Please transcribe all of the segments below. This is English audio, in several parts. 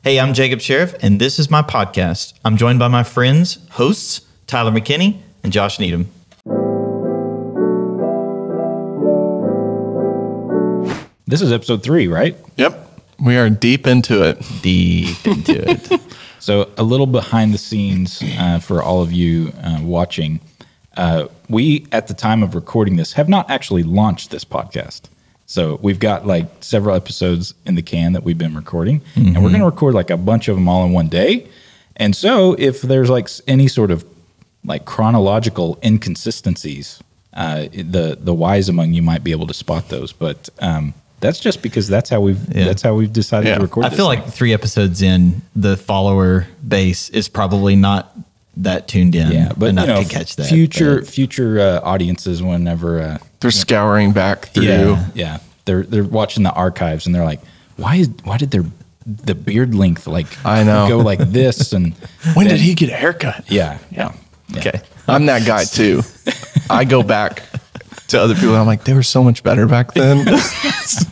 Hey, I'm Jacob Sheriff, and this is my podcast. I'm joined by my friends, hosts, Tyler McKinney and Josh Needham. This is episode 3, right? Yep. We are deep into it. Deep into it. So a little behind the scenes for all of you watching. We, at the time of recording this, have not actually launched this podcast. So we've got like several episodes in the can that we've been recording, and we're going to record like a bunch of them all in one day. And so if there's like any sort of like chronological inconsistencies, the wise among you might be able to spot those. But that's just because that's how we've decided to record. I feel like 3 episodes in, the follower base is probably not that tuned in but enough to catch that. Future audiences, whenever they're scouring back through. Yeah, they're watching the archives and they're like, why did the beard length go like this? And when did he get a haircut? Yeah. Okay, I'm that guy too. I go back to other people. And I'm like, they were so much better back then.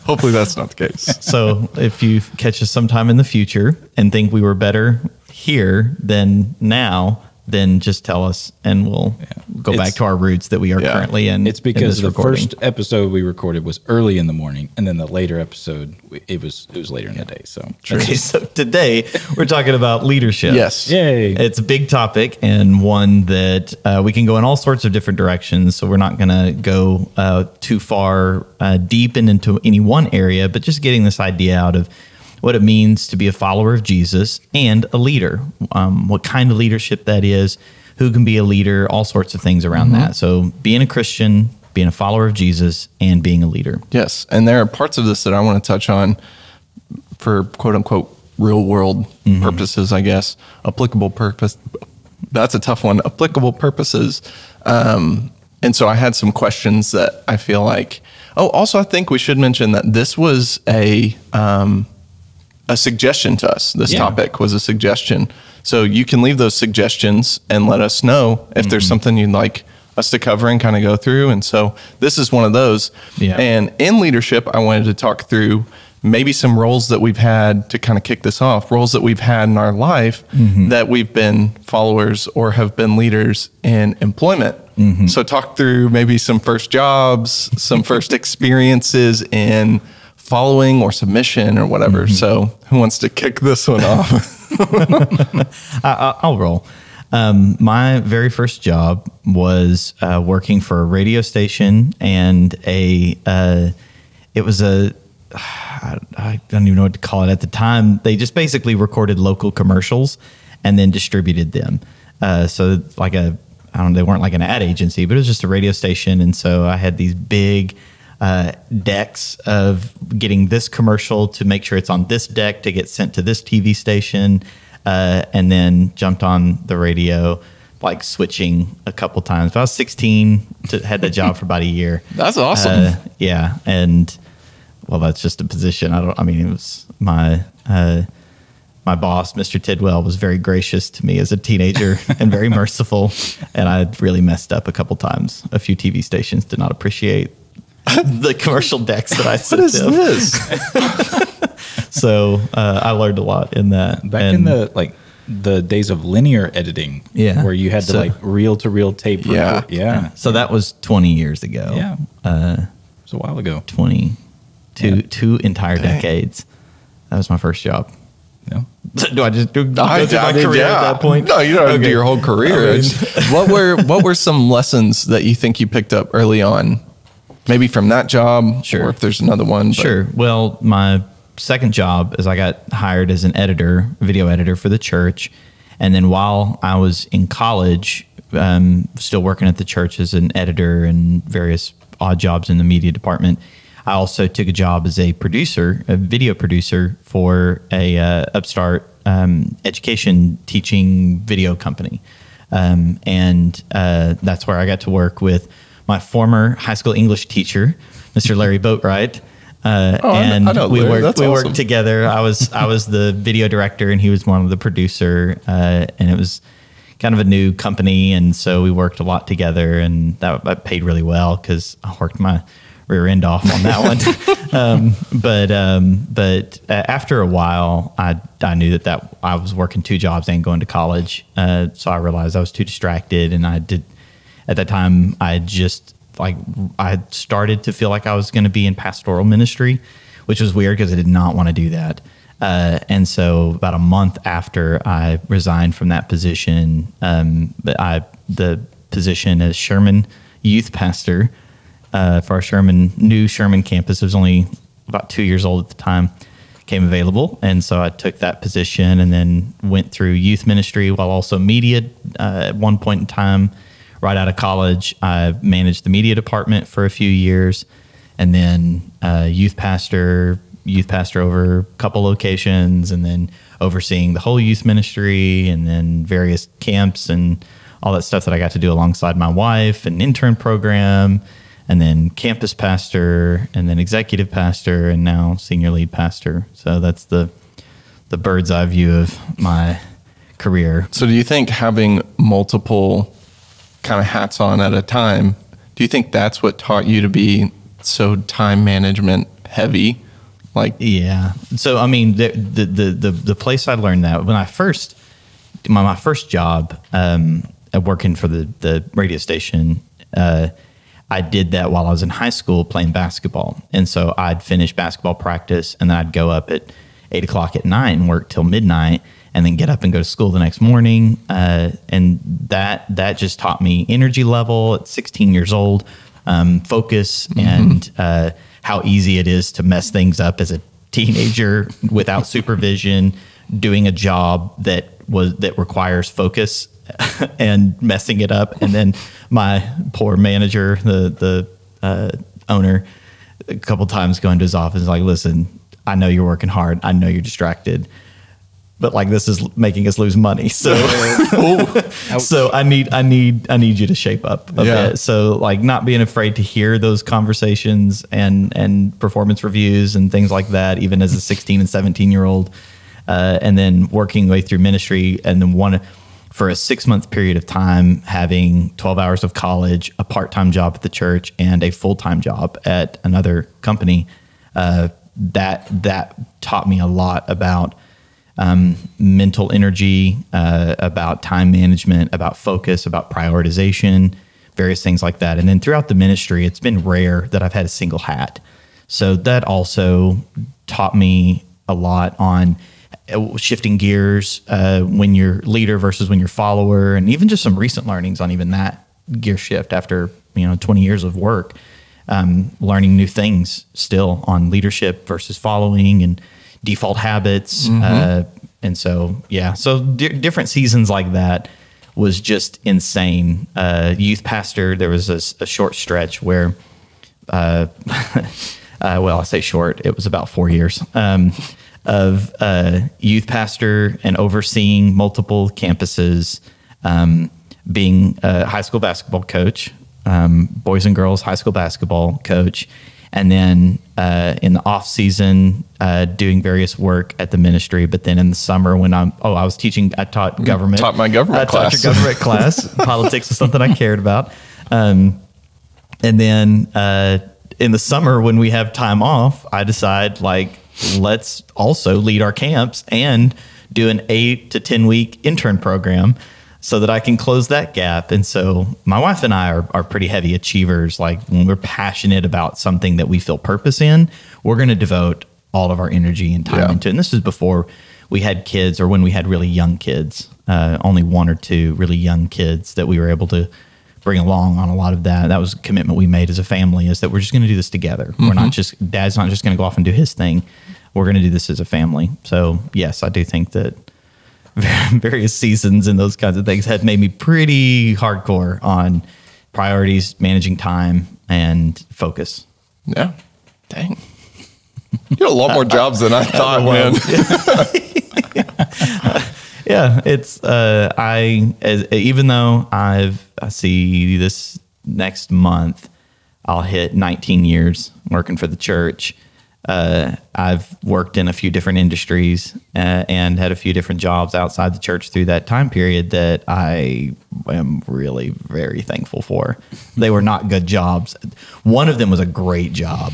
Hopefully that's not the case. So if you catch us sometime in the future and think we were better here than now, then just tell us and we'll go back to our roots that we are currently in. It's because the first episode we recorded was early in the morning, and then the later episode, it was later in the day. So so today we're talking about leadership. Yes. Yay. It's a big topic and one that we can go in all sorts of different directions. So we're not going to go too far deep into any one area, but just getting this idea out of what it means to be a follower of Jesus and a leader, what kind of leadership that is, who can be a leader, all sorts of things around that. So being a Christian, being a follower of Jesus, and being a leader. Yes, and there are parts of this that I want to touch on for quote-unquote real world purposes, I guess. Applicable purpose. That's a tough one. Applicable purposes. And so I had some questions that I feel like... Oh, also I think we should mention that this was a suggestion to us. This topic was a suggestion. So you can leave those suggestions and let us know if there's something you'd like us to cover and kind of go through. And so this is one of those. Yeah. And in leadership, I wanted to talk through maybe some roles that we've had to kind of kick this off, roles that we've had in our life that we've been followers or have been leaders in employment. So talk through maybe some first jobs, some first experiences in following or submission or whatever. So who wants to kick this one off? I'll roll. My very first job was working for a radio station, and I don't even know what to call it at the time. They just basically recorded local commercials and then distributed them. So like they weren't like an ad agency, but it was just a radio station. And so I had these big decks of getting this commercial to make sure it's on this deck to get sent to this TV station, and then jumped on the radio, like switching a couple times. But I was 16, had that job for about a year. That's awesome. Yeah. And well, that's just a position. It was my boss, Mr. Tidwell, was very gracious to me as a teenager and very merciful. And I really messed up a couple times. A few TV stations did not appreciate the commercial decks that I sent them. What is this? So I learned a lot in that. Back in the days of linear editing, where you had to reel-to-reel tape. Yeah. So that was 20 years ago. Yeah. It was a while ago. 2 entire decades. That was my first job. No. Do I just go through my career at that point? No, you don't have to do your whole career. What were some lessons that you think you picked up early on? Maybe from that job, or if there's another one. Sure. Well, my second job is I got hired as an editor, video editor for the church. And then while I was in college, still working at the church as an editor and various odd jobs in the media department, I also took a job as a producer, a video producer for a upstart education teaching video company. And that's where I got to work with my former high school English teacher, Mr. Larry Boatwright. And we worked together. I was the video director and he was one of the producer. And it was kind of a new company. And so we worked a lot together, and that paid really well because I worked my rear end off on that one. But after a while, I knew that I was working 2 jobs and going to college. So I realized I was too distracted, and at that time, I started to feel like I was going to be in pastoral ministry, which was weird because I did not want to do that. And so about a month after I resigned from that position, the position as Sherman youth pastor for our new Sherman campus, it was only about 2 years old at the time, came available. And so I took that position and then went through youth ministry while also media. At one point in time, right out of college, I managed the media department for a few years, and then youth pastor over a couple locations, and then overseeing the whole youth ministry, and then various camps and all that stuff that I got to do alongside my wife, and intern program, and then campus pastor, and then executive pastor, and now senior lead pastor. So that's the bird's eye view of my career. So do you think having multiple kind of hats on at a time, do you think that's what taught you to be so time management heavy? Yeah. So, I mean, the place I learned that when I first, my first job working for the radio station, I did that while I was in high school playing basketball. And so I'd finish basketball practice, and then I'd go up at 8 o'clock at night and work till midnight, and then get up and go to school the next morning. And that just taught me energy level at 16 years old, focus, and how easy it is to mess things up as a teenager without supervision, doing a job that requires focus and messing it up. And then my poor manager, the owner, a couple times going to his office, like, listen, I know you're working hard. I know you're distracted, but this is making us lose money. So, so I need you to shape up a bit. So not being afraid to hear those conversations and performance reviews and things like that, even as a 16 and 17-year-old, and then working way through ministry, and then for a 6-month period of time, having 12 hours of college, a part-time job at the church, and a full-time job at another company. That taught me a lot about mental energy, about time management, about focus, about prioritization, various things like that. And then throughout the ministry, it's been rare that I've had a single hat. So that also taught me a lot on shifting gears when you're leader versus when you're follower, and even just some recent learnings on even that gear shift after 20 years of work, learning new things still on leadership versus following and default habits. And so, so different seasons like that was just insane. Youth pastor, there was a short stretch where, well, I say short, it was about 4 years of youth pastor and overseeing multiple campuses, being a high school basketball coach, boys and girls high school basketball coach, and then in the off season, doing various work at the ministry. But then in the summer, when I taught government. Taught my government class. Taught your government class. Politics was something I cared about. And then in the summer, when we have time off, I decide let's also lead our camps and do an 8 to 10 week intern program, so that I can close that gap. And so my wife and I are pretty heavy achievers. When we're passionate about something that we feel purpose in, we're going to devote all of our energy and time into it. And this is before we had kids, or when we had really young kids, only 1 or 2 really young kids that we were able to bring along on a lot of that. That was a commitment we made as a family, is that we're just going to do this together. We're not Dad's not just going to go off and do his thing. We're going to do this as a family. So yes, I do think that various seasons and those kinds of things had made me pretty hardcore on priorities, managing time, and focus. Yeah. Dang. You got a lot more jobs than I thought, man. Yeah, it's even though I see this next month, I'll hit 19 years working for the church. I've worked in a few different industries and had a few different jobs outside the church through that time period that I am really very thankful for. They were not good jobs. One of them was a great job.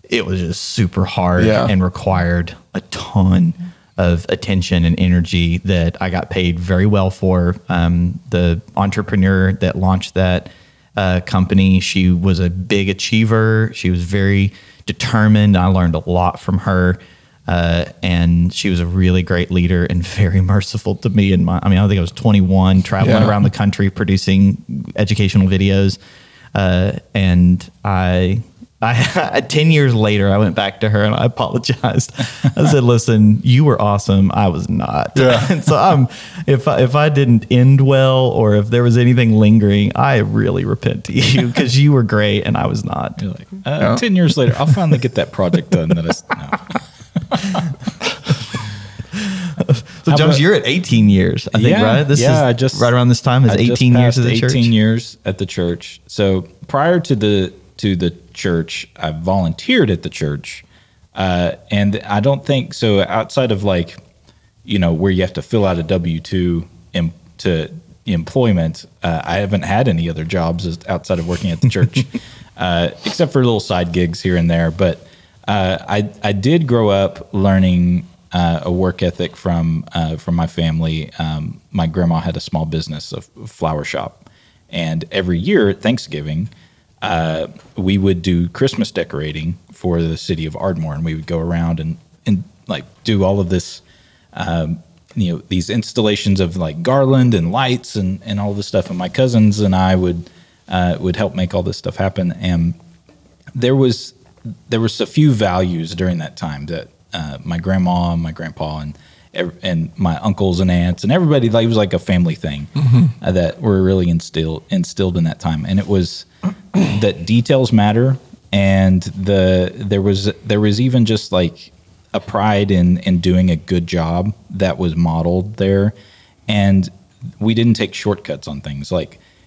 It was just super hard and required a ton of attention and energy that I got paid very well for. The entrepreneur that launched that company, she was a big achiever. She was very determined. I learned a lot from her. And she was a really great leader and very merciful to me. I think I was 21, traveling around the country, producing educational videos. And I 10 years later, I went back to her and I apologized. I said, listen, you were awesome. I was not. Yeah. And so if I didn't end well, or if there was anything lingering, I really repent to you, because you were great and I was not. You're like, 10 years later, I'll finally get that project done. So Jones, you're at 18 years, I think, right? This is right around this time is 18 years at the church. 18 years at the church. So prior to the church, I volunteered at the church, and I don't think so. Outside of where you have to fill out a W-2 to employment, I haven't had any other jobs outside of working at the church, except for little side gigs here and there. But I did grow up learning a work ethic from my family. My grandma had a small business, a flower shop, and every year at Thanksgiving, we would do Christmas decorating for the city of Ardmore, and we would go around and do all of this, these installations of garland and lights and all this stuff. And my cousins and I would help make all this stuff happen. And there was a few values during that time that my grandma and my grandpa and my uncles and aunts and everybody, it was like a family thing that were really instilled in that time. And it was that details matter, and there was even just a pride in doing a good job that was modeled there. And we didn't take shortcuts on things.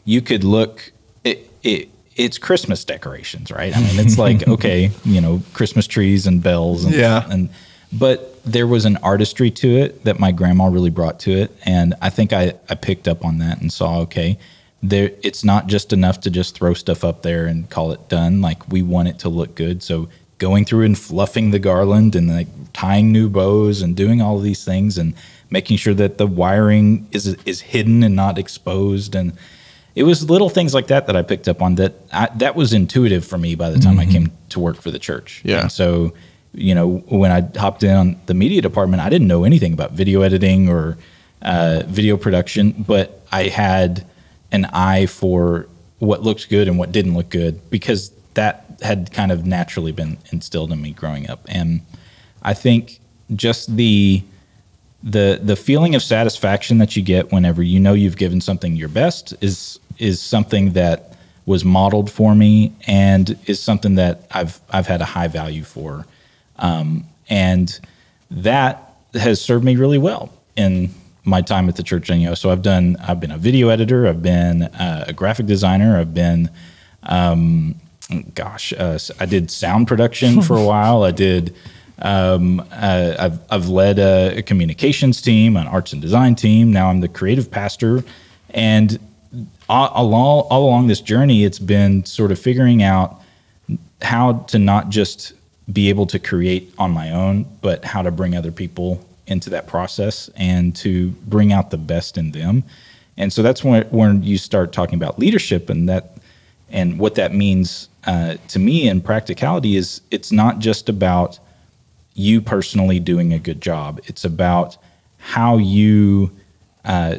You could look, it's Christmas decorations, right? I mean, it's okay, Christmas trees and bells but there was an artistry to it that my grandma really brought to it. And I think I picked up on that and saw, it's not just enough to just throw stuff up there and call it done. We want it to look good. So going through and fluffing the garland and tying new bows and doing all of these things and making sure that the wiring is hidden and not exposed. And it was little things like that I picked up on that was intuitive for me by the time I came to work for the church. Yeah. And so, when I hopped in on the media department, I didn't know anything about video editing or video production, but I had an eye for what looked good and what didn't look good, because that had kind of naturally been instilled in me growing up. And I think just the feeling of satisfaction that you get whenever you've given something your best is something that was modeled for me and is something that I've had a high value for. And that has served me really well in my time at the church. So I've been a video editor, I've been a graphic designer, I've been, I did sound production for a while. I did, I've led a communications team, an arts and design team. Now I'm the creative pastor. And all along this journey, it's been sort of figuring out how to not just be able to create on my own, but how to bring other people into that process and to bring out the best in them. And so that's when you start talking about leadership and what that means to me in practicality is it's not just about you personally doing a good job. It's about how you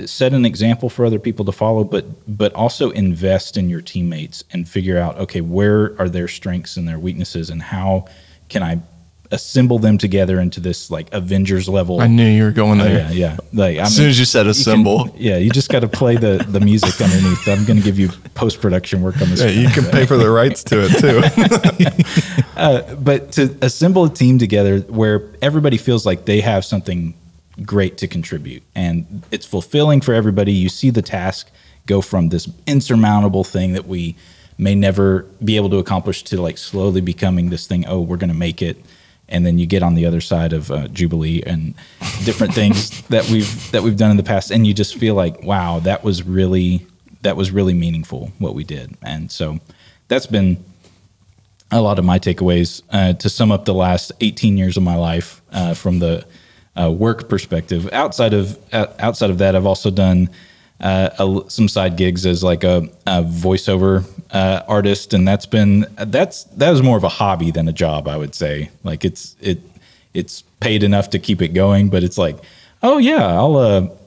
set an example for other people to follow, but also invest in your teammates and figure out, where are their strengths and their weaknesses, and how can I assemble them together into this Avengers level? I knew you were going there. Yeah. As soon as you said assemble. You just got to play the music underneath. I'm going to give you post-production work on this. Yeah, you can pay for the rights to it too. But to assemble a team together where everybody feels like they have something great to contribute and it's fulfilling for everybody. You see the task go from this insurmountable thing that we may never be able to accomplish to slowly becoming this thing. Oh, we're going to make it. and then you get on the other side of Jubilee and different things that we've done in the past, and you just feel like, wow, that was really meaningful what we did. And so that's been a lot of my takeaways. To sum up the last 18 years of my life from the work perspective. Outside of that, I've also done some side gigs as like a voiceover artist, and that was more of a hobby than a job, I would say. Like it's paid enough to keep it going, but it's like, oh yeah,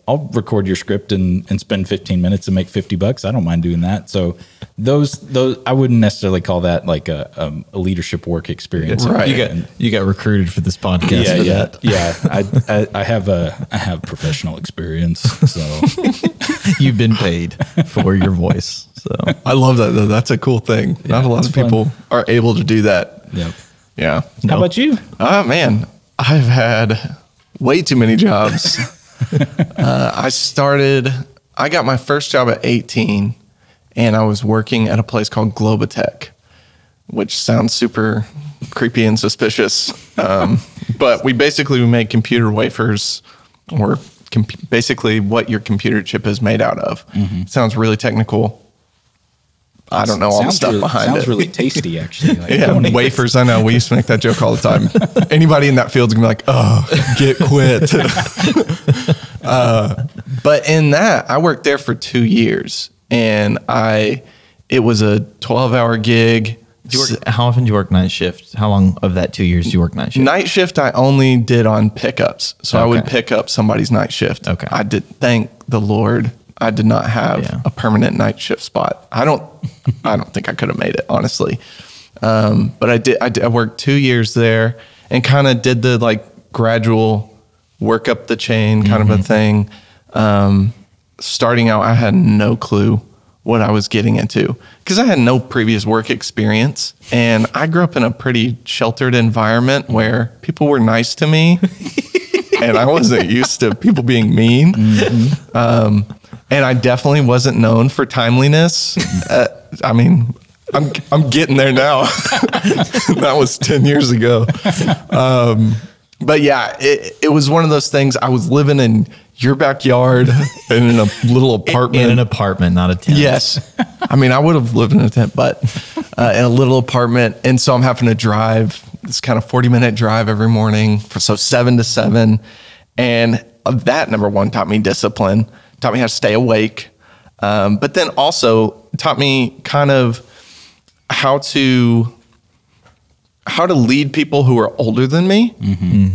I'll record your script and spend 15 minutes and make $50. I don't mind doing that. So those I wouldn't necessarily call that like a leadership work experience. Right. You got recruited for this podcast. Yeah. I have professional experience. So you've been paid for your voice. So I love that though. That's a cool thing. Yeah, not a lot of people are able to do that. Yep. Yeah. How about you? Man, I've had way too many jobs. I got my first job at 18, and I was working at a place called Globotech, which sounds super creepy and suspicious. But we made computer wafers, or basically what your computer chip is made out of. Mm-hmm. Sounds really technical. I don't know all the stuff behind it. Sounds really tasty, actually. Like, yeah, wafers. I know. We used to make that joke all the time. Anybody in that field's gonna be like, "Oh, get quit." But in that, I worked there for 2 years, and it was a 12-hour gig. How often do you work night shift? How long of that 2 years do you work night shift? Night shift, I only did on pickups. So I would pick up somebody's night shift. Okay. I did. Thank the Lord, I did not have a permanent night shift spot. I don't think I could have made it, honestly. But I did. I worked 2 years there and kind of did the like gradual work up the chain kind of a thing. Starting out, I had no clue what I was getting into because I had no previous work experience, and I grew up in a pretty sheltered environment where people were nice to me, and I wasn't used to people being mean. Mm-hmm. And I definitely wasn't known for timeliness. I mean, I'm getting there now. That was 10 years ago. But yeah, it was one of those things. I was living in your backyard and in a little apartment. In an apartment, not a tent. Yes. I mean, I would have lived in a tent, but in a little apartment. And so I'm having to drive this kind of 40-minute drive every morning. So 7 to 7. And that, number one, taught me discipline, taught me how to stay awake. But then also taught me kind of how to lead people who are older than me.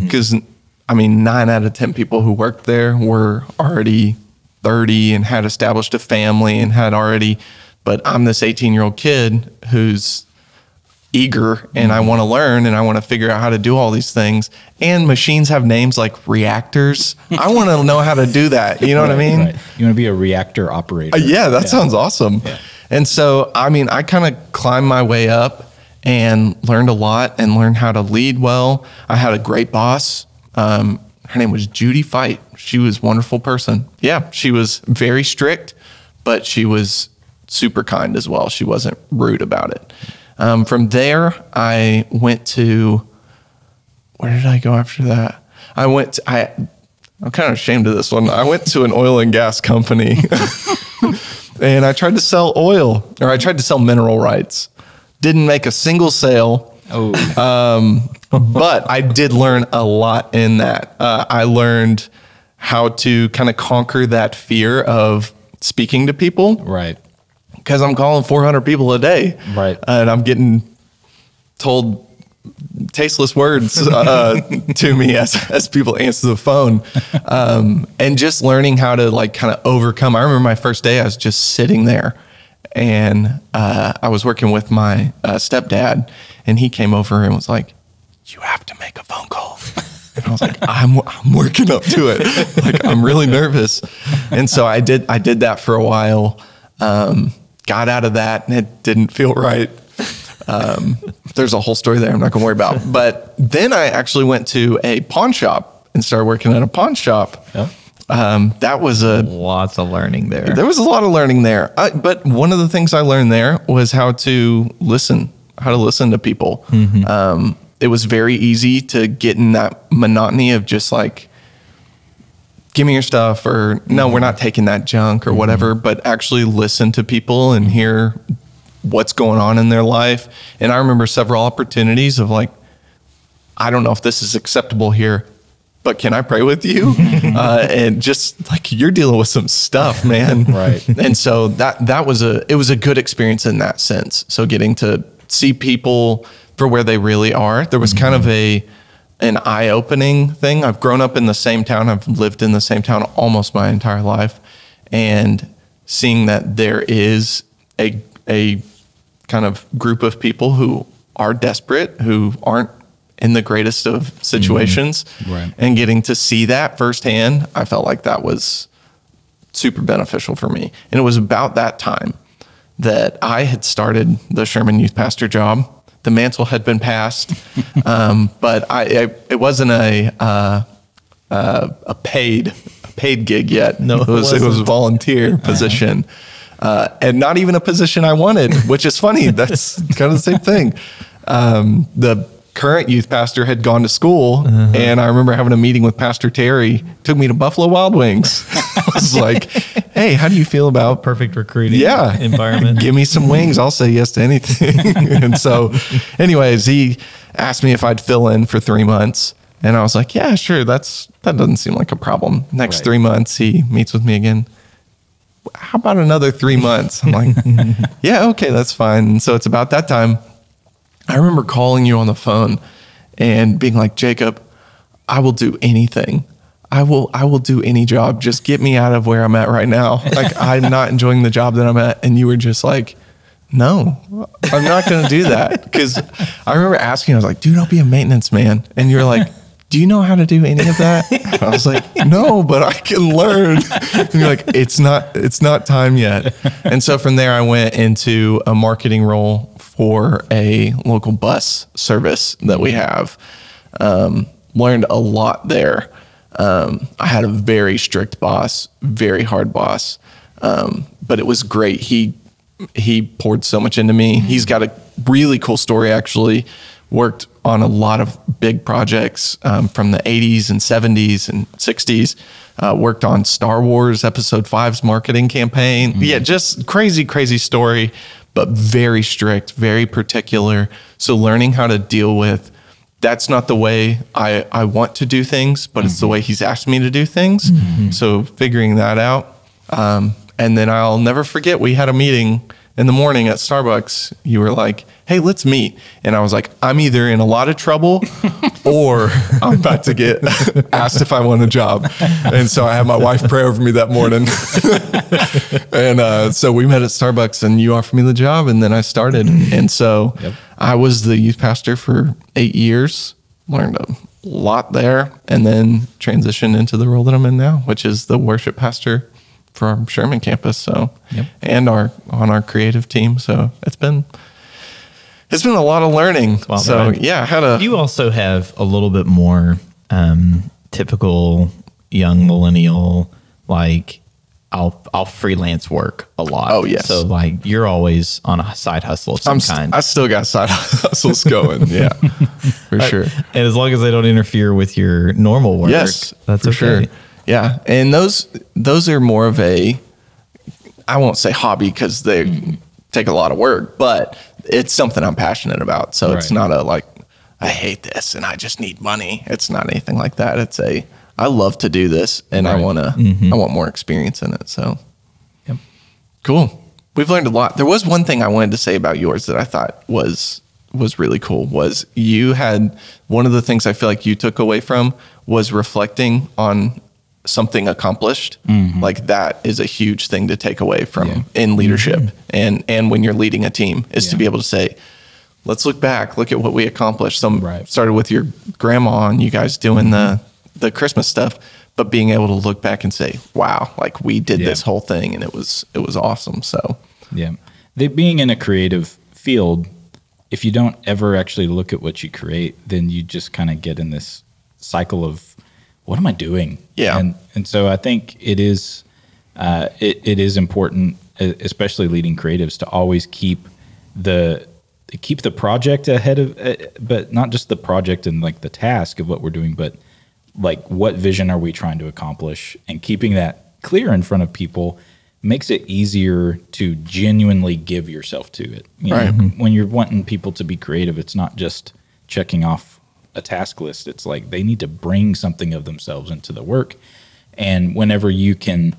Because, I mean, 9 out of 10 people who worked there were already 30 and had established a family and but I'm this 18-year-old kid who's eager and I want to learn and I want to figure out how to do all these things. And machines have names like reactors. I want to know how to do that. You know what I mean? Right. You want to be a reactor operator. Yeah, that sounds awesome. Yeah. And so, I mean, I kind of climbed my way up and learned a lot and learned how to lead well. I had a great boss. Her name was Judy Fight. She was a wonderful person. Yeah, she was very strict, but she was super kind as well. She wasn't rude about it. From there, I went to, where did I go after that? I'm kind of ashamed of this one. I went to an oil and gas company and I tried to sell oil, or I tried to sell mineral rights. Didn't make a single sale. But I did learn a lot in that. I learned how to kind of conquer that fear of speaking to people. Right. Because I'm calling 400 people a day. Right. And I'm getting told tasteless words to me as people answer the phone. And just learning how to like kind of overcome. I remember my first day, I was just sitting there. And I was working with my stepdad, and he came over and was like, "You have to make a phone call." And I was like, I'm working up to it. Like, I'm really nervous. And so I did that for a while, got out of that, and it didn't feel right. There's a whole story there I'm not going to worry about. But then I actually went to a pawn shop and started working at a pawn shop. Yeah. That was lots of learning there. There was a lot of learning there. But one of the things I learned there was how to listen to people. it was very easy to get in that monotony of just like, give me your stuff, or no, we're not taking that junk or whatever, but actually listen to people and hear what's going on in their life. And I remember several opportunities of like, I don't know if this is acceptable here, but can I pray with you? And just like, you're dealing with some stuff, man. Right. And so it was a good experience in that sense. So getting to see people for where they really are, there was kind of an eye-opening thing. I've grown up in the same town. I've lived in the same town almost my entire life, and seeing that there is a kind of group of people who are desperate, who aren't in the greatest of situations, right. And getting to see that firsthand, I felt like that was super beneficial for me. And it was about that time that I had started the Sherman youth pastor job. The mantle had been passed, but it wasn't a paid gig yet. No, it was a volunteer position, and not even a position I wanted, which is funny. That's kind of the same thing. The current youth pastor had gone to school, and I remember having a meeting with Pastor Terry. Took me to Buffalo Wild Wings. I was like, "Hey, how do you feel about perfect recruiting environment? Give me some wings. I'll say yes to anything." And so, anyways, he asked me if I'd fill in for 3 months, and I was like, "Yeah, sure. That doesn't seem like a problem." Next 3 months, he meets with me again. How about another 3 months? I'm like, "Yeah, okay, that's fine." And so it's about that time. I remember calling you on the phone and being like, "Jacob, I will do anything. I will do any job. Just get me out of where I'm at right now. Like, I'm not enjoying the job that I'm at." And you were just like, "No, I'm not going to do that." Because I remember asking, I was like, "Dude, I'll be a maintenance man." And you're like, "Do you know how to do any of that?" And I was like, "No, but I can learn." And you're like, it's not time yet. And so from there, I went into a marketing role for a local bus service that we have. Learned a lot there. I had a very strict boss, very hard boss, but it was great. He poured so much into me. He's got a really cool story, actually. Worked on a lot of big projects from the 80s and 70s and 60s. Worked on Star Wars Episode 5's marketing campaign. Yeah, just crazy story, but very strict, very particular. So learning how to deal with, that's not the way I want to do things, but it's the way he's asked me to do things. So figuring that out. And then I'll never forget, we had a meeting in the morning at Starbucks. You were like, "Hey, let's meet." And I was like, I'm either in a lot of trouble or I'm about to get asked if I want a job. And so I had my wife pray over me that morning. And so we met at Starbucks and you offered me the job, and then I started. And so I was the youth pastor for 8 years, learned a lot there, and then transitioned into the role that I'm in now, which is the worship pastor for our Sherman campus. So, and on our creative team. So it's been a lot of learning. Well, so right. Yeah, you also have a little bit more typical young millennial, like I'll freelance work a lot. Oh yes. So like you're always on a side hustle of some kind. I still got side hustles going. Yeah, for sure. And as long as they don't interfere with your normal work, yes, that's for okay. Sure. Yeah, and those are more of a, I won't say hobby because they take a lot of work, but it's something I'm passionate about. So it's not a like, I hate this and I just need money. It's not anything like that. It's I love to do this and I want more experience in it. So cool. We've learned a lot. There was one thing I wanted to say about yours that I thought was really cool, was you had, one of the things I feel like you took away from was reflecting on something accomplished. Like that is a huge thing to take away from in leadership and when you're leading a team, is to be able to say, let's look back, look at what we accomplished. Started with your grandma and you guys doing the Christmas stuff, but being able to look back and say, wow, like we did this whole thing and it was awesome. So being in a creative field, if you don't ever actually look at what you create, then you just kind of get in this cycle of, what am I doing? Yeah. And so I think it is it is important, especially leading creatives, to always keep the keep the project ahead of, but not just the project and like the task of what we're doing, but like what vision are we trying to accomplish, and keeping that clear in front of people makes it easier to genuinely give yourself to it. You know, when you're wanting people to be creative, it's not just checking off a task list. It's like they need to bring something of themselves into the work. And whenever you can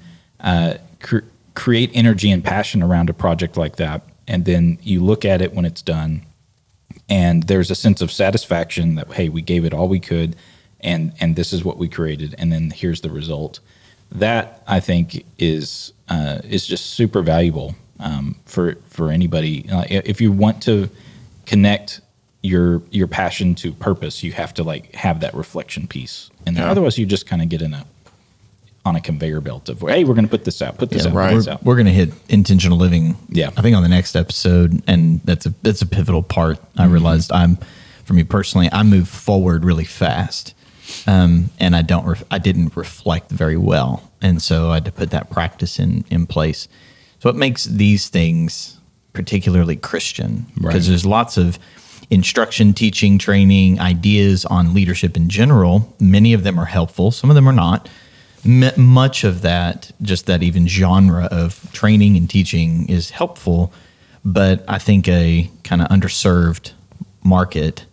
create energy and passion around a project like that, and then you look at it when it's done, and there's a sense of satisfaction that, hey, we gave it all we could, and this is what we created, and then here's the result. That, I think, is just super valuable for anybody. If you want to connect your passion to purpose, you have to like have that reflection piece, and otherwise you just kind of get on a conveyor belt of, hey, we're going to put this out, put this out. We're going to hit intentional living. Yeah, I think on the next episode, and that's a pivotal part. I realized for me personally, I move forward really fast, and I didn't reflect very well, and so I had to put that practice in place. So it makes these things particularly Christian, because there's lots of instruction, teaching, training, ideas on leadership in general. Many of them are helpful. Some of them are not. Much of that, just that even genre of training and teaching is helpful, but I think a kind of underserved market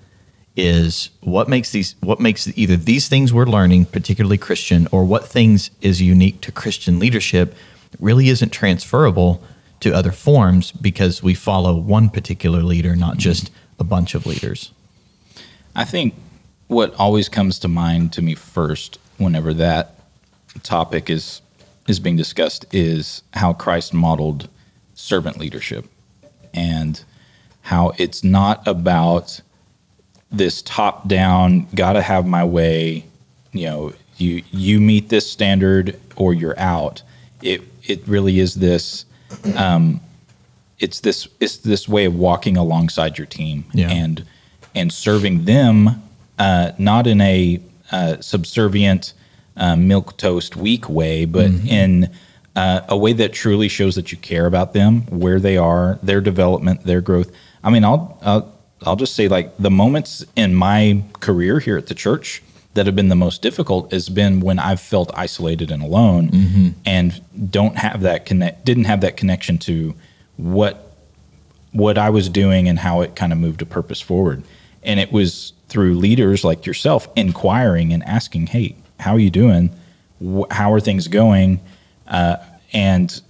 is what makes either these things we're learning particularly Christian, or what things is unique to Christian leadership really isn't transferable to other forms, because we follow one particular leader, not just a bunch of leaders. I think what always comes to mind to me first whenever that topic is being discussed is how Christ modeled servant leadership, and how it's not about this top down, gotta have my way, you meet this standard or you're out. It really is this it's this way of walking alongside your team, and serving them, not in a subservient, milquetoast weak way, but in a way that truly shows that you care about them, where they are, their development, their growth. I mean, I'll just say, like, the moments in my career here at the church that have been the most difficult has been when I've felt isolated and alone, and didn't have that connection to what I was doing and how it kind of moved a purpose forward. And it was through leaders like yourself inquiring and asking, hey, how are you doing? How are things going? And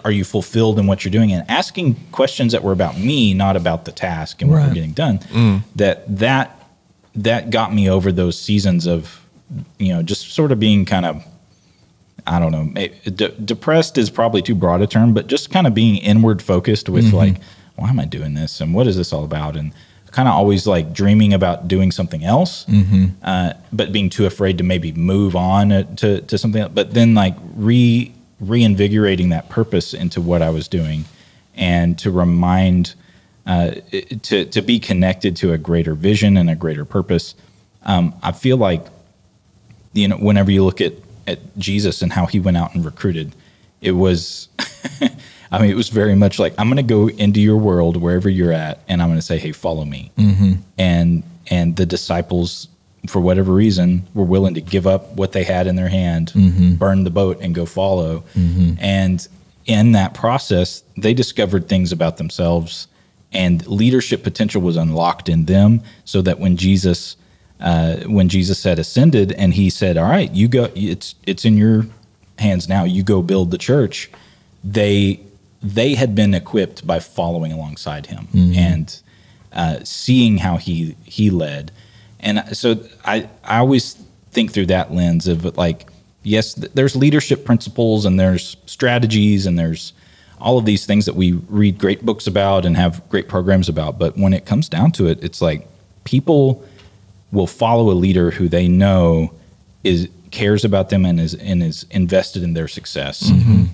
are you fulfilled in what you're doing? And asking questions that were about me, not about the task and what we're getting done. That got me over those seasons of, just sort of being kind of, I don't know, depressed is probably too broad a term, but just kind of being inward focused with like, why am I doing this? And what is this all about? And kind of always like dreaming about doing something else, but being too afraid to maybe move on to something else. But then like reinvigorating that purpose into what I was doing, and to remind, to be connected to a greater vision and a greater purpose. I feel like, whenever you look at Jesus and how he went out and recruited, it was, I mean, it was very much like, I'm going to go into your world wherever you're at, and I'm going to say, hey, follow me. And the disciples, for whatever reason, were willing to give up what they had in their hand, burn the boat, and go follow. And in that process, they discovered things about themselves, and leadership potential was unlocked in them, so that when Jesus had ascended and he said, all right, you go, it's in your hands now, you go build the church, they had been equipped by following alongside him and seeing how he led. And so I always think through that lens of like, yes, there's leadership principles and there's strategies and there's all of these things that we read great books about and have great programs about. But when it comes down to it, it's like people will follow a leader who they know cares about them and is invested in their success,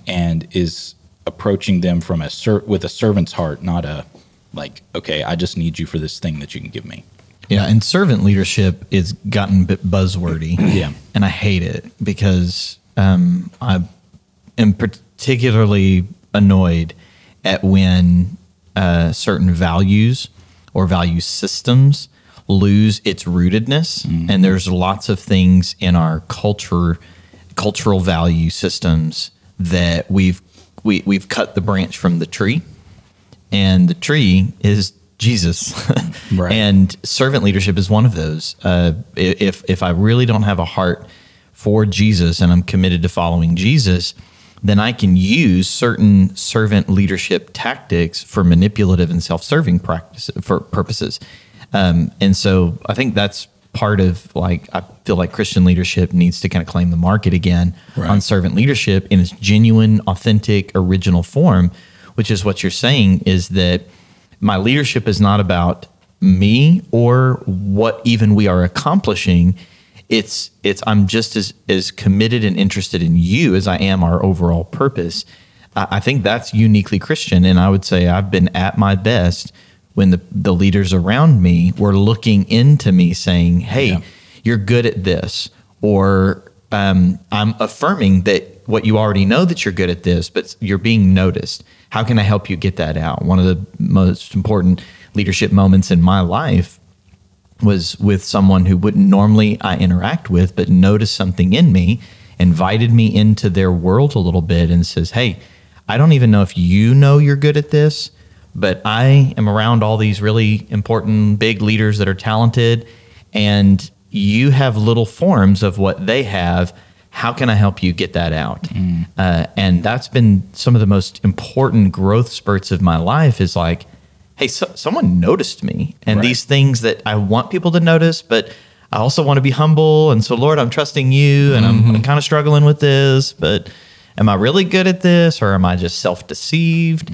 and is approaching them from with a servant's heart, not a like, okay, I just need you for this thing that you can give me. Yeah, and servant leadership is gotten a bit buzzwordy. Yeah, and I hate it because I am particularly annoyed at when certain values or value systems lose its rootedness. And there's lots of things in our cultural value systems that we've cut the branch from the tree, and the tree is Jesus. Right. And servant leadership is one of those. If I really don't have a heart for Jesus and I'm committed to following Jesus, then I can use certain servant leadership tactics for manipulative and self-serving purposes. And so I think that's part of, like, I feel like Christian leadership needs to kind of claim the market again on servant leadership in its genuine, authentic, original form, which is what you're saying, is that my leadership is not about me or what even we are accomplishing. It's I'm just as committed and interested in you as I am our overall purpose. I think that's uniquely Christian. And I would say I've been at my best when the leaders around me were looking into me saying, hey, you're good at this, or I'm affirming that what you already know, that you're good at this, but you're being noticed. How can I help you get that out? One of the most important leadership moments in my life was with someone who wouldn't normally I interact with, but noticed something in me, invited me into their world a little bit, and says, hey, I don't even know if you know you're good at this, but I am around all these really important big leaders that are talented, and you have little forms of what they have. How can I help you get that out? And that's been some of the most important growth spurts of my life, is like, hey, someone noticed me, and these things that I want people to notice, but I also want to be humble. And so, Lord, I'm trusting you, and I'm kind of struggling with this, but am I really good at this, or am I just self-deceived?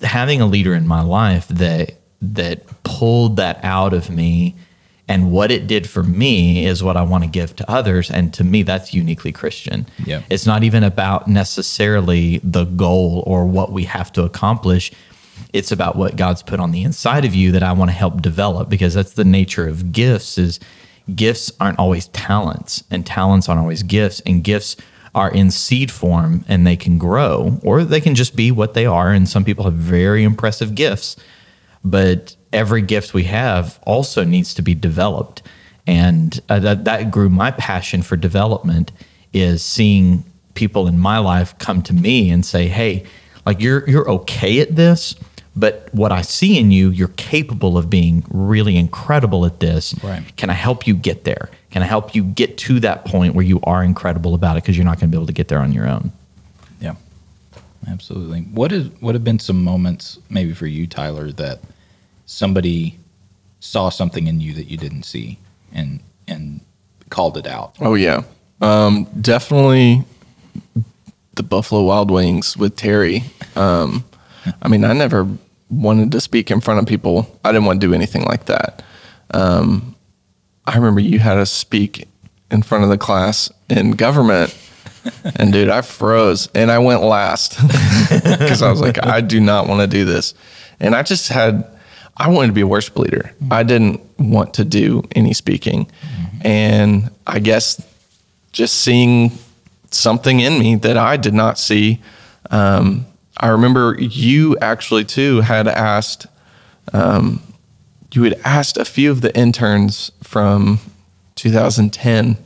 Having a leader in my life that pulled that out of me, and what it did for me is what I want to give to others. And to me, that's uniquely Christian. Yeah. It's not even about necessarily the goal or what we have to accomplish. It's about what God's put on the inside of you that I want to help develop, because that's the nature of gifts. Is gifts aren't always talents, and talents aren't always gifts, and gifts are in seed form, and they can grow, or they can just be what they are. And some people have very impressive gifts, but every gift we have also needs to be developed. And that grew my passion for development, is seeing people in my life come to me and say, hey, like, you're okay at this, but what I see in you, you're capable of being really incredible at this. Right. Can I help you get there? Can I help you get to that point where you are incredible about it? Because you're not going to be able to get there on your own. Yeah, absolutely. What have been some moments, maybe for you, Tyler, that somebody saw something in you that you didn't see and called it out? Oh yeah, definitely the Buffalo Wild Wings with Terry. I mean, I never wanted to speak in front of people. I didn't want to do anything like that. I remember you had us speak in front of the class in government, and dude, I froze, and I went last because I was like, I do not want to do this. And I wanted to be a worship leader. I didn't want to do any speaking. And I guess just seeing something in me that I did not see. I remember you actually too had asked, you had asked a few of the interns from 2010,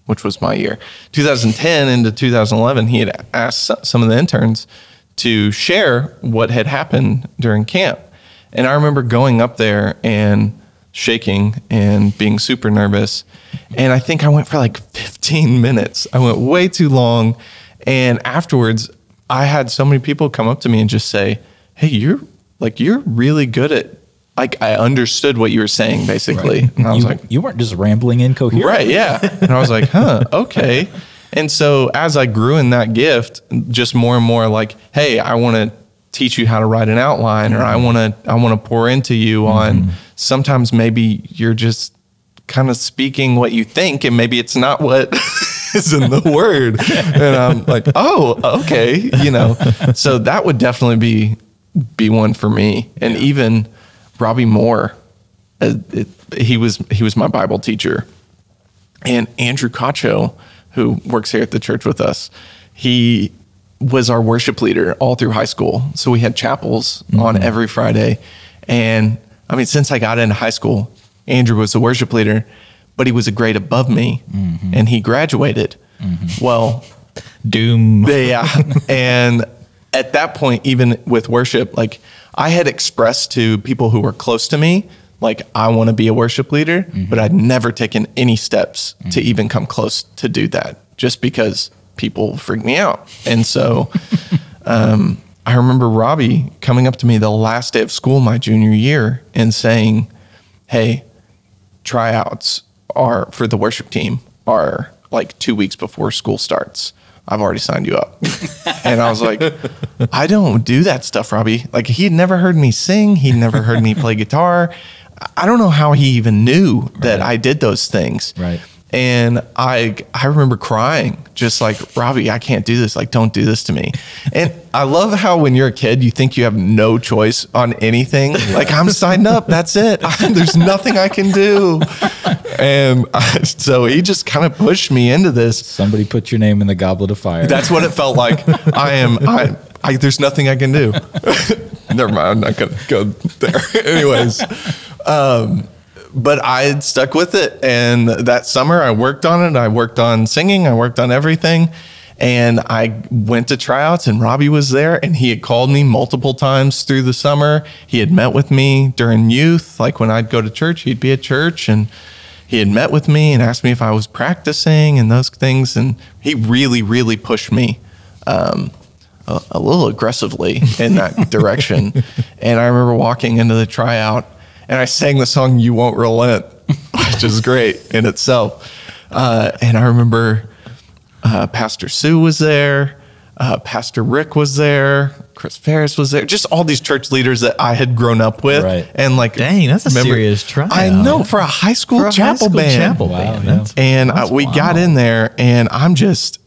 which was my year, 2010 into 2011, he had asked some of the interns to share what had happened during camp. And I remember going up there and shaking and being super nervous. And I think I went for like 15 minutes. I went way too long. And afterwards, I had so many people come up to me and just say, hey, you're really good at, like, I understood what you were saying, basically. Right. And I was like, you weren't just rambling incoherent. Right, yeah. And I was like, huh, okay. And so as I grew in that gift, just more and more like, hey, I want to teach you how to write an outline, or I want to pour into you on, sometimes maybe you're just kind of speaking what you think, and maybe it's not what is in the word. And I'm like, oh, okay, so that would definitely be one for me. And even Robbie Moore, he was my Bible teacher, and Andrew Cacho, who works here at the church with us, he was our worship leader all through high school. So we had chapels on every Friday. And I mean, since I got into high school, Andrew was the worship leader, but he was a grade above me and he graduated. Well, doom. Yeah. And at that point, even with worship, like I had expressed to people who were close to me, like I want to be a worship leader, but I'd never taken any steps to even come close to do that, just because people freak me out. And so I remember Robbie coming up to me the last day of school my junior year and saying, hey, tryouts are for the worship team are like 2 weeks before school starts. I've already signed you up. And I was like, I don't do that stuff, Robbie. Like he'd never heard me sing. He'd never heard me play guitar. I don't know how he even knew that I did those things. Right. And I remember crying, just like, Robbie, I can't do this. Like, don't do this to me. And I love how when you're a kid, you think you have no choice on anything. Like, I'm signed up. That's it. There's nothing I can do. And so he just kind of pushed me into this. Somebody put your name in the goblet of fire. That's what it felt like. There's nothing I can do. Never mind. I'm not going to go there. Anyways. But I had stuck with it. And that summer I worked on it. I worked on singing. I worked on everything. And I went to tryouts and Robbie was there and he had called me multiple times through the summer. He had met with me during youth. Like when I'd go to church, he'd be at church and he had met with me and asked me if I was practicing and those things. And he really, really pushed me a little aggressively in that direction. And I remember walking into the tryout and I sang the song "You Won't Relent," which is great in itself. And I remember Pastor Sue was there, Pastor Rick was there, Chris Ferris was there, just all these church leaders that I had grown up with. Right. And like, dang, that's a serious tryout. I know, for a high school chapel band. Wow, and we got in there and I'm just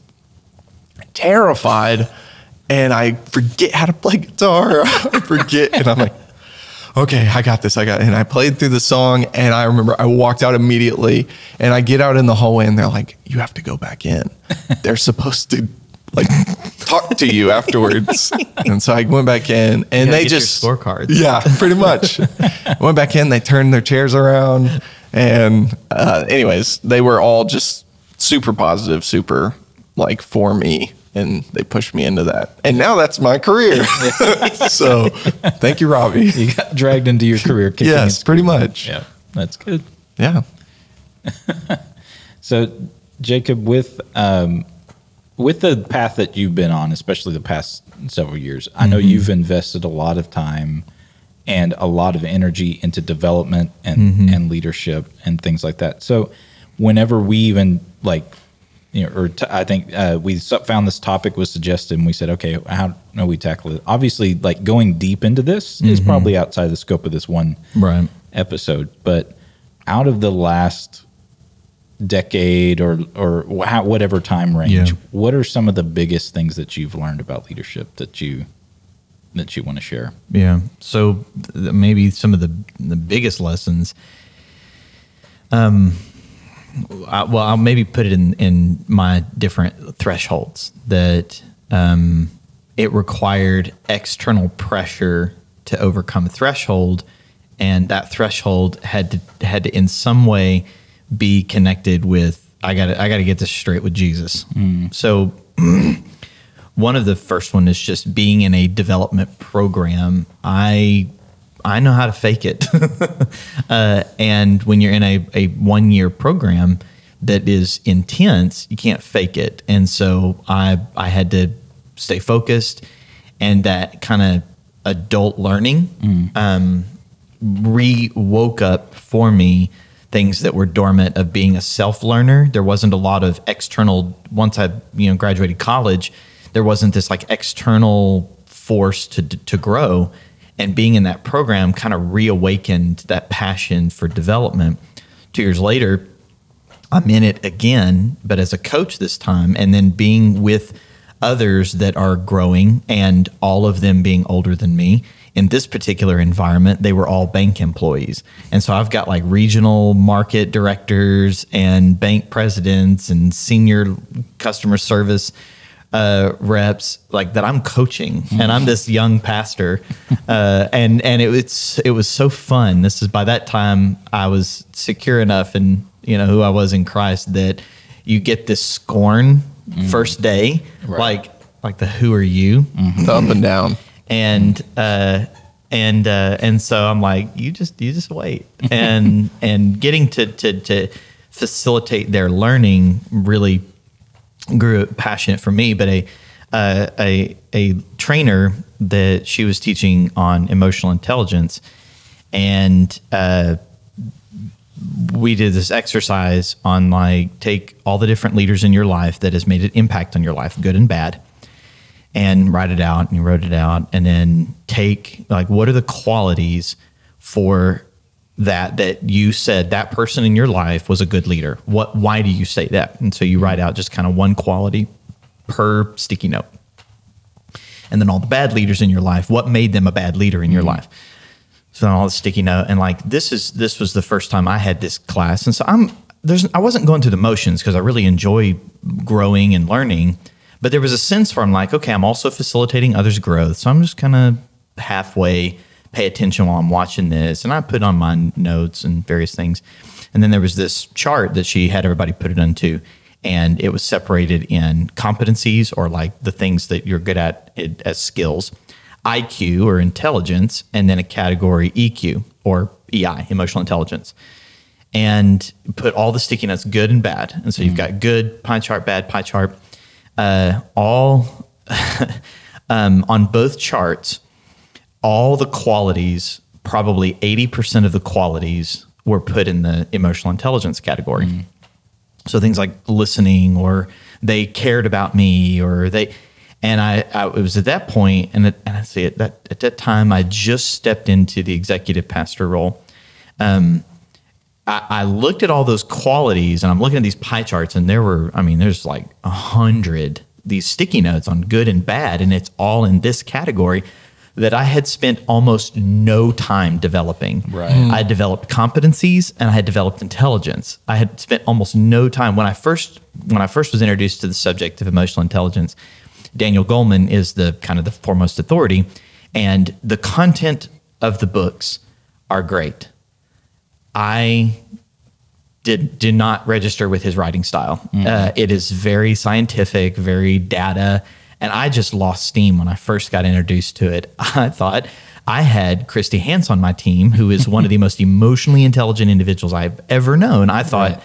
terrified and I forget how to play guitar. I forget. And I'm like, okay, I got this. And I played through the song and I remember I walked out immediately and I get out in the hallway and they're like, you have to go back in. They're supposed to like talk to you afterwards. And so I went back in and they just scorecards. Yeah, pretty much. Went back in, they turned their chairs around and anyways, they were all just super positive, super like for me. And they pushed me into that. And now that's my career. So thank you, Robbie. You got dragged into your career. Yes, pretty much. Yeah, that's good. Yeah. So Jacob, with the path that you've been on, especially the past several years, I know you've invested a lot of time and a lot of energy into development and leadership and things like that. So whenever we even like, I think we found this topic was suggested and we said, okay, how do we tackle it? Obviously, like going deep into this is probably outside the scope of this one episode. But out of the last decade or whatever time range, what are some of the biggest things that you've learned about leadership that you want to share? Yeah. So maybe some of the biggest lessons. I'll maybe put it in my different thresholds that it required external pressure to overcome a threshold, and that threshold had to in some way be connected with I got to get this straight with Jesus. So one of the first one is just being in a development program. I know how to fake it. And when you're in a 1 year program that is intense, you can't fake it. And so I had to stay focused, and that kind of adult learning woke up for me things that were dormant of being a self-learner. There wasn't a lot of external, once I graduated college, there wasn't this like external force to grow. And being in that program kind of reawakened that passion for development. 2 years later, I'm in it again, but as a coach this time, and then being with others that are growing and all of them being older than me. In this particular environment, they were all bank employees. And so I've got like regional market directors and bank presidents and senior customer service reps like that I'm coaching, and I'm this young pastor, and it was so fun. This is by that time I was secure enough in who I was in Christ that you get this scorn first day, like the who are you, the up and down, and so I'm like, you just wait, and getting to facilitate their learning really grew passionate for me. But a trainer that she was teaching on emotional intelligence, and we did this exercise on like, take all the different leaders in your life that has made an impact on your life, good and bad, and write it out. And you wrote it out, and then take like, what are the qualities for that you said that person in your life was a good leader? Why do you say that? And so you write out just kind of one quality per sticky note. And then all the bad leaders in your life, what made them a bad leader in your life? So all the sticky note, and like, this was the first time I had this class. And so I wasn't going through the motions because I really enjoy growing and learning, but there was a sense where I'm like, okay, I'm also facilitating others' growth. So I'm just kind of halfway pay attention while I'm watching this. And I put on my notes and various things. And then there was this chart that she had everybody put it onto, and it was separated in competencies, or like the things that you're good at as skills, IQ or intelligence, and then a category EQ or EI, emotional intelligence, and put all the sticky notes, good and bad. And so you've got good pie chart, bad pie chart, all on both charts. All the qualities, probably 80% of the qualities, were put in the emotional intelligence category. So things like listening, or they cared about me, or it was at that point, and I see it that at that time I just stepped into the executive pastor role. I looked at all those qualities, and I'm looking at these pie charts, and there's like 100 these sticky notes on good and bad, and it's all in this category that I had spent almost no time developing. Right. I had developed competencies, and I had developed intelligence. I had spent almost no time. When I first was introduced to the subject of emotional intelligence, Daniel Goleman is the kind of the foremost authority, and the content of the books are great. I did not register with his writing style. It is very scientific, very data, and I just lost steam when I first got introduced to it. I thought I had Christy Hance on my team, who is one of the most emotionally intelligent individuals I've ever known. I thought,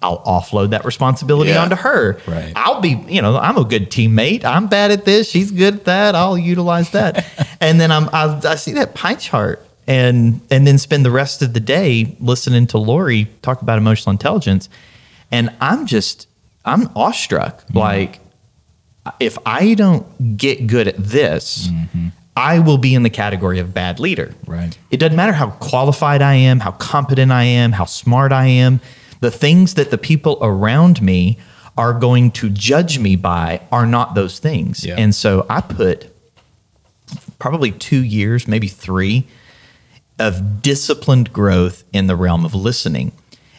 I'll offload that responsibility onto her. Right. I'll be, I'm a good teammate. I'm bad at this. She's good at that. I'll utilize that. And then I see that pie chart, and then spend the rest of the day listening to Lori talk about emotional intelligence. And I'm awestruck. Like, if I don't get good at this, I will be in the category of bad leader. Right. It doesn't matter how qualified I am, how competent I am, how smart I am. The things that the people around me are going to judge me by are not those things. Yeah. And so I put probably 2 years, maybe 3, of disciplined growth in the realm of listening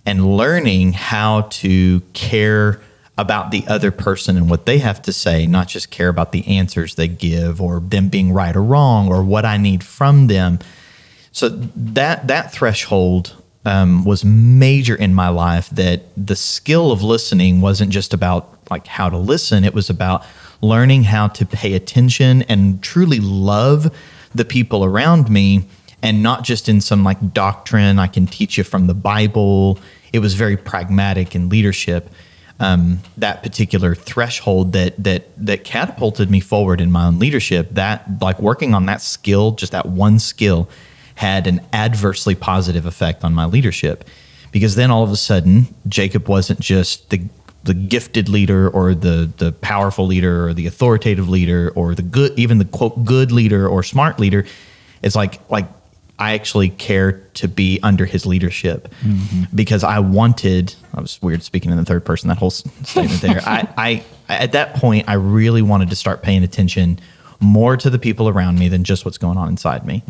and learning how to care about the other person and what they have to say, not just care about the answers they give or them being right or wrong or what I need from them. So that threshold was major in my life, that the skill of listening wasn't just about like how to listen. It was about learning how to pay attention and truly love the people around me, and not just in some like doctrine I can teach you from the Bible. It was very pragmatic in leadership. That particular threshold that catapulted me forward in my own leadership, that like working on that skill, just that one skill, had an adversely positive effect on my leadership. Because then all of a sudden, Jacob wasn't just the gifted leader or the powerful leader or the authoritative leader or the good, even the quote good leader or smart leader. It's like I actually care to be under his leadership, because I was weird speaking in the third person, that whole statement there. I at that point, I really wanted to start paying attention more to the people around me than just what's going on inside me.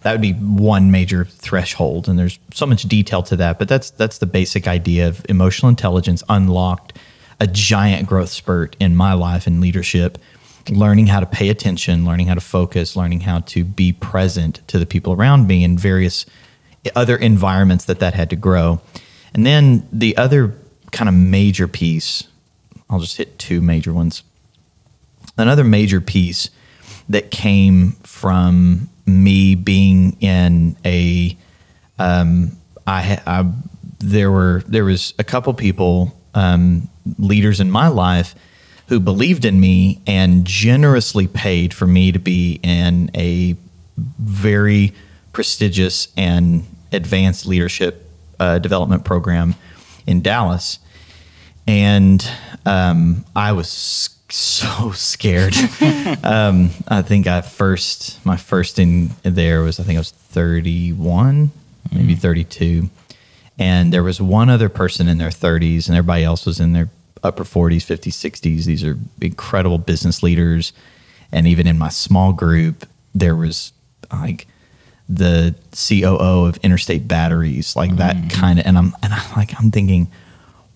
That would be one major threshold. And there's so much detail to that, but that's the basic idea of emotional intelligence unlocked. a giant growth spurt in my life and leadership, learning how to pay attention, learning how to focus, learning how to be present to the people around me in various other environments that had to grow. And then the other kind of major piece, I'll just hit two major ones. Another major piece that came from me being in a, there was a couple people, leaders in my life who believed in me and generously paid for me to be in a very prestigious and advanced leadership development program in Dallas. And I was so scared. I think my first in there was, I think I was 31, maybe 32. And there was one other person in their 30s and everybody else was in their upper 40s, 50s, 60s. These are incredible business leaders. And even in my small group, there was like the COO of Interstate Batteries, like that kind of, and I'm thinking,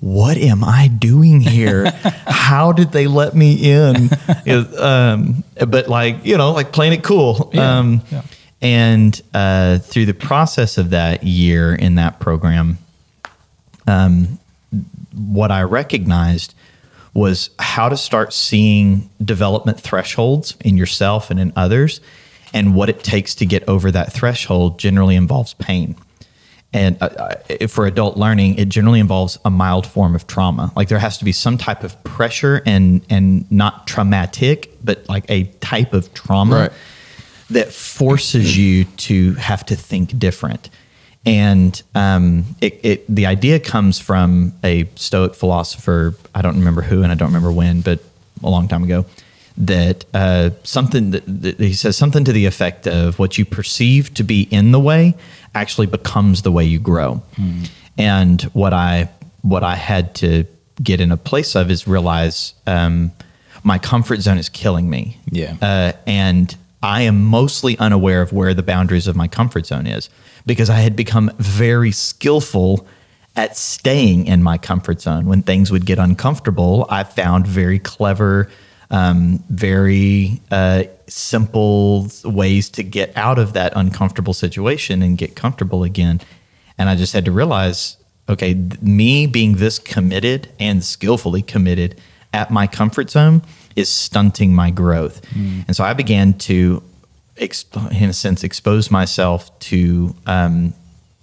what am I doing here? How did they let me in? But like playing it cool. And through the process of that year in that program, what I recognized was how to start seeing development thresholds in yourself and in others, and what it takes to get over that threshold generally involves pain. And for adult learning, it generally involves a mild form of trauma. Like there has to be some type of pressure and not traumatic, but like a type of trauma that forces you to have to think different. And the idea comes from a Stoic philosopher, I don't remember who and I don't remember when, but a long time ago, that something that he says something to the effect of what you perceive to be in the way actually becomes the way you grow. And what I had to get in a place of is realize my comfort zone is killing me. And I am mostly unaware of where the boundaries of my comfort zone is, because I had become very skillful at staying in my comfort zone. When things would get uncomfortable, I found very clever, very simple ways to get out of that uncomfortable situation and get comfortable again. And I just had to realize, okay, me being this committed and skillfully committed at my comfort zone is stunting my growth. And so I began to, in a sense, expose myself to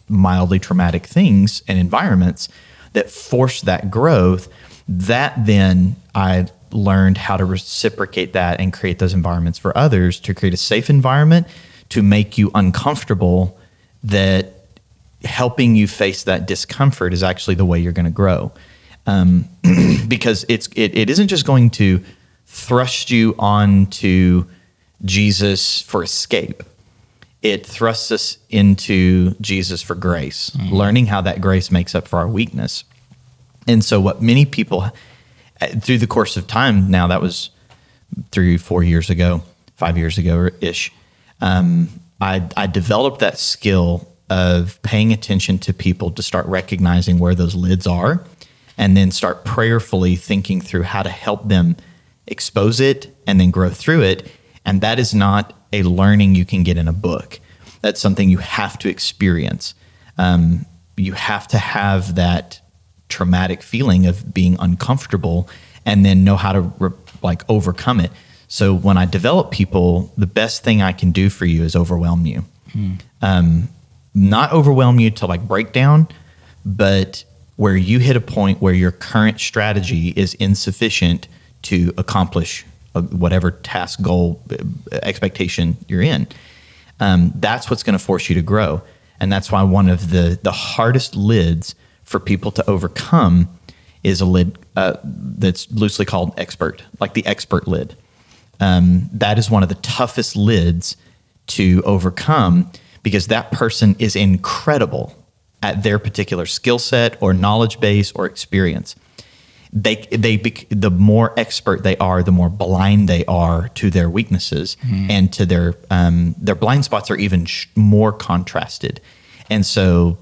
mildly traumatic things and environments that forced that growth. That then I learned how to reciprocate that and create those environments for others, to create a safe environment to make you uncomfortable, that helping you face that discomfort is actually the way you're going to grow. Because it isn't just going to thrust you onto Jesus for escape. It thrusts us into Jesus for grace, learning how that grace makes up for our weakness. And so what many people, through the course of time, now that was 5 years ago-ish, I developed that skill of paying attention to people, to start recognizing where those lids are, and then start prayerfully thinking through how to help them expose it and then grow through it. And that is not a learning you can get in a book. That's something you have to experience. You have to have that traumatic feeling of being uncomfortable and then know how to overcome it. So when I develop people, the best thing I can do for you is overwhelm you. Not overwhelm you to break down, but where you hit a point where your current strategy is insufficient to accomplish whatever task, goal, expectation you're in. That's what's going to force you to grow. And that's why one of the hardest lids for people to overcome is a lid that's loosely called expert, like the expert lid. That is one of the toughest lids to overcome, because that person is incredible at their particular skill set or knowledge base or experience. The more expert they are, the more blind they are to their weaknesses, and to their blind spots are even more contrasted. And so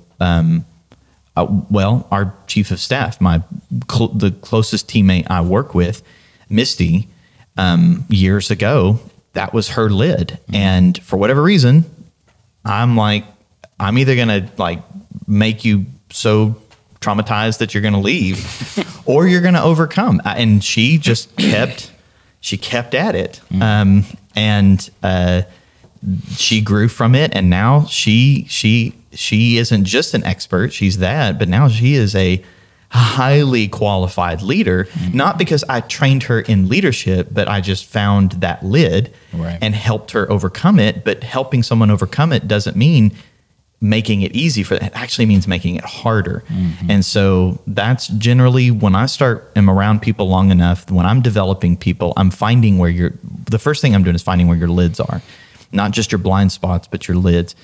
well, our chief of staff, the closest teammate I work with, Misty, years ago, that was her lid. And for whatever reason, I'm like, I'm either going to like make you so traumatized that you're going to leave or you're going to overcome. And she just kept at it. And she grew from it. And now she isn't just an expert. She's that, but now she is a highly qualified leader, not because I trained her in leadership, but I just found that lid and helped her overcome it. But helping someone overcome it doesn't mean making it easy for them. It actually means making it harder. And so that's generally when I am around people long enough, when I'm developing people, I'm finding the first thing I'm doing is finding where your lids are, not just your blind spots, but your lids.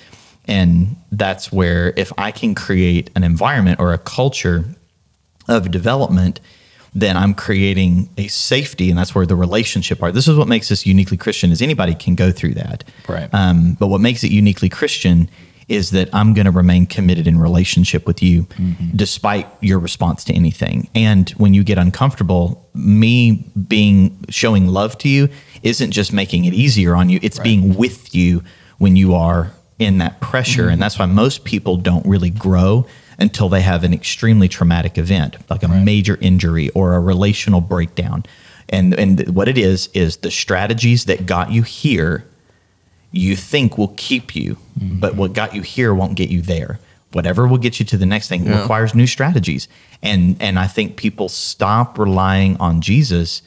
And that's where, if I can create an environment or a culture of development, then I'm creating a safety, and that's where the relationship part. This is what makes this uniquely Christian, is anybody can go through that. Right. But what makes it uniquely Christian is that I'm going to remain committed in relationship with you, despite your response to anything. And when you get uncomfortable, me showing love to you isn't just making it easier on you. It's being with you when you are in that pressure. And that's why most people don't really grow until they have an extremely traumatic event, like a major injury or a relational breakdown. And what it is the strategies that got you here, you think will keep you, but what got you here won't get you there. Whatever will get you to the next thing requires new strategies. And I think people stop relying on Jesus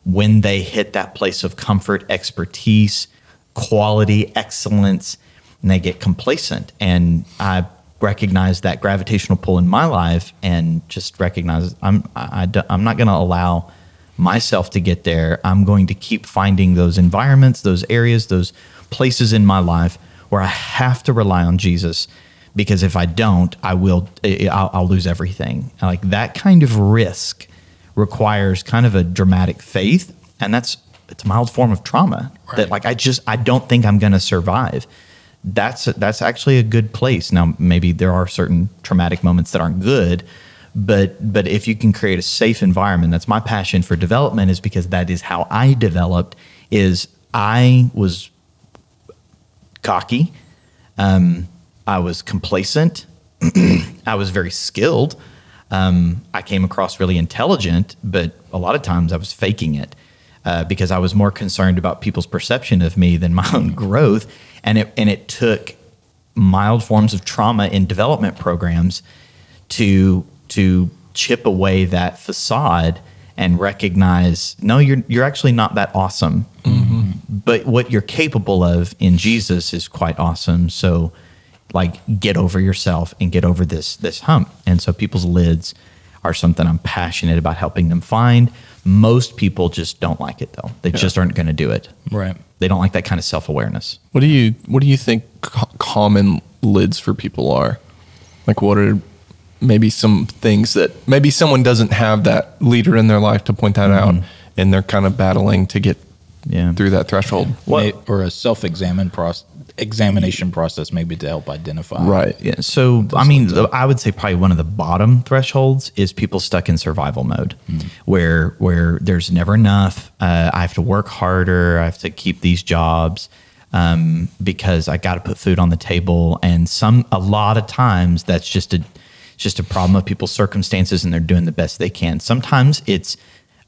when they hit that place of comfort, expertise, quality, excellence, and they get complacent. And I recognize that gravitational pull in my life, and just recognize I'm not going to allow myself to get there. I'm going to keep finding those environments, those areas, those places in my life where I have to rely on Jesus, because if I don't, I'll lose everything. Like, that kind of risk requires kind of a dramatic faith, and it's a mild form of trauma that, like, I don't think I'm going to survive. That's actually a good place. Now, maybe there are certain traumatic moments that aren't good, but if you can create a safe environment, that's my passion for development, is because that is how I developed. Is I was cocky, I was complacent, I was very skilled, I came across really intelligent, but a lot of times I was faking it because I was more concerned about people's perception of me than my own growth. And it took mild forms of trauma in development programs to chip away that facade and recognize, no, you're actually not that awesome. But what you're capable of in Jesus is quite awesome. So, like, get over yourself and get over this hump. And so people's lids are something I'm passionate about helping them find. Most people just don't like it, though. They just aren't going to do it. Right. They don't like that kind of self-awareness. What do you think common lids for people are? Like, what are maybe some things that maybe someone doesn't have that leader in their life to point that out, and they're kind of battling to get through that threshold? Or a self-examination process maybe to help identify. Right. Yeah. So, I mean, I would say probably one of the bottom thresholds is people stuck in survival mode, where there's never enough. I have to work harder. I have to keep these jobs because I got to put food on the table. And a lot of times that's just a problem of people's circumstances, and they're doing the best they can. Sometimes it's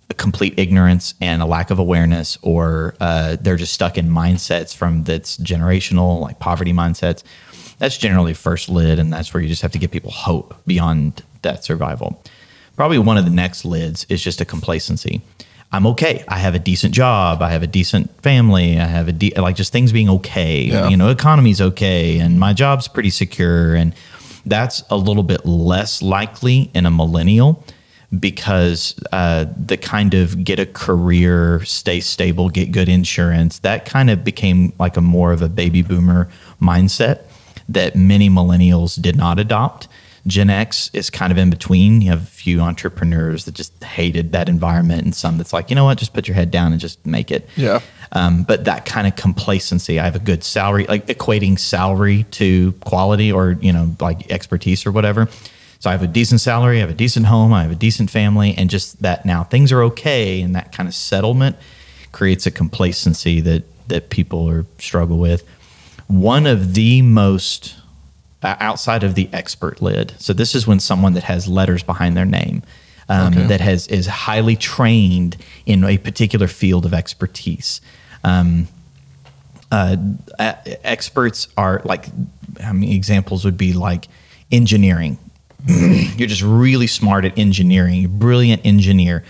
a complete ignorance and a lack of awareness, or they're just stuck in mindsets that's generational, like poverty mindsets. That's generally first lid, and that's where you just have to give people hope beyond that survival. Probably one of the next lids is just a complacency. I'm okay. I have a decent job. I have a decent family. I have just things being okay. Yeah. Economy's okay, and my job's pretty secure. And that's a little bit less likely in a millennial, because the kind of get a career, stay stable, get good insurance, that kind of became like a more of a baby boomer mindset that many millennials did not adopt. Gen X is kind of in between. You have a few entrepreneurs that just hated that environment, and some that's like, you know what, just put your head down and just make it. Yeah. But that kind of complacency, I have a good salary, like equating salary to quality or, like expertise or whatever. So I have a decent salary, I have a decent home, I have a decent family, and just that now things are okay, and that kind of settlement creates a complacency that people struggle with. One of the most, outside of the expert lid, so this is when someone that has letters behind their name, that is highly trained in a particular field of expertise. Experts are like, examples would be like engineering. You're just really smart at engineering, you're a brilliant engineer,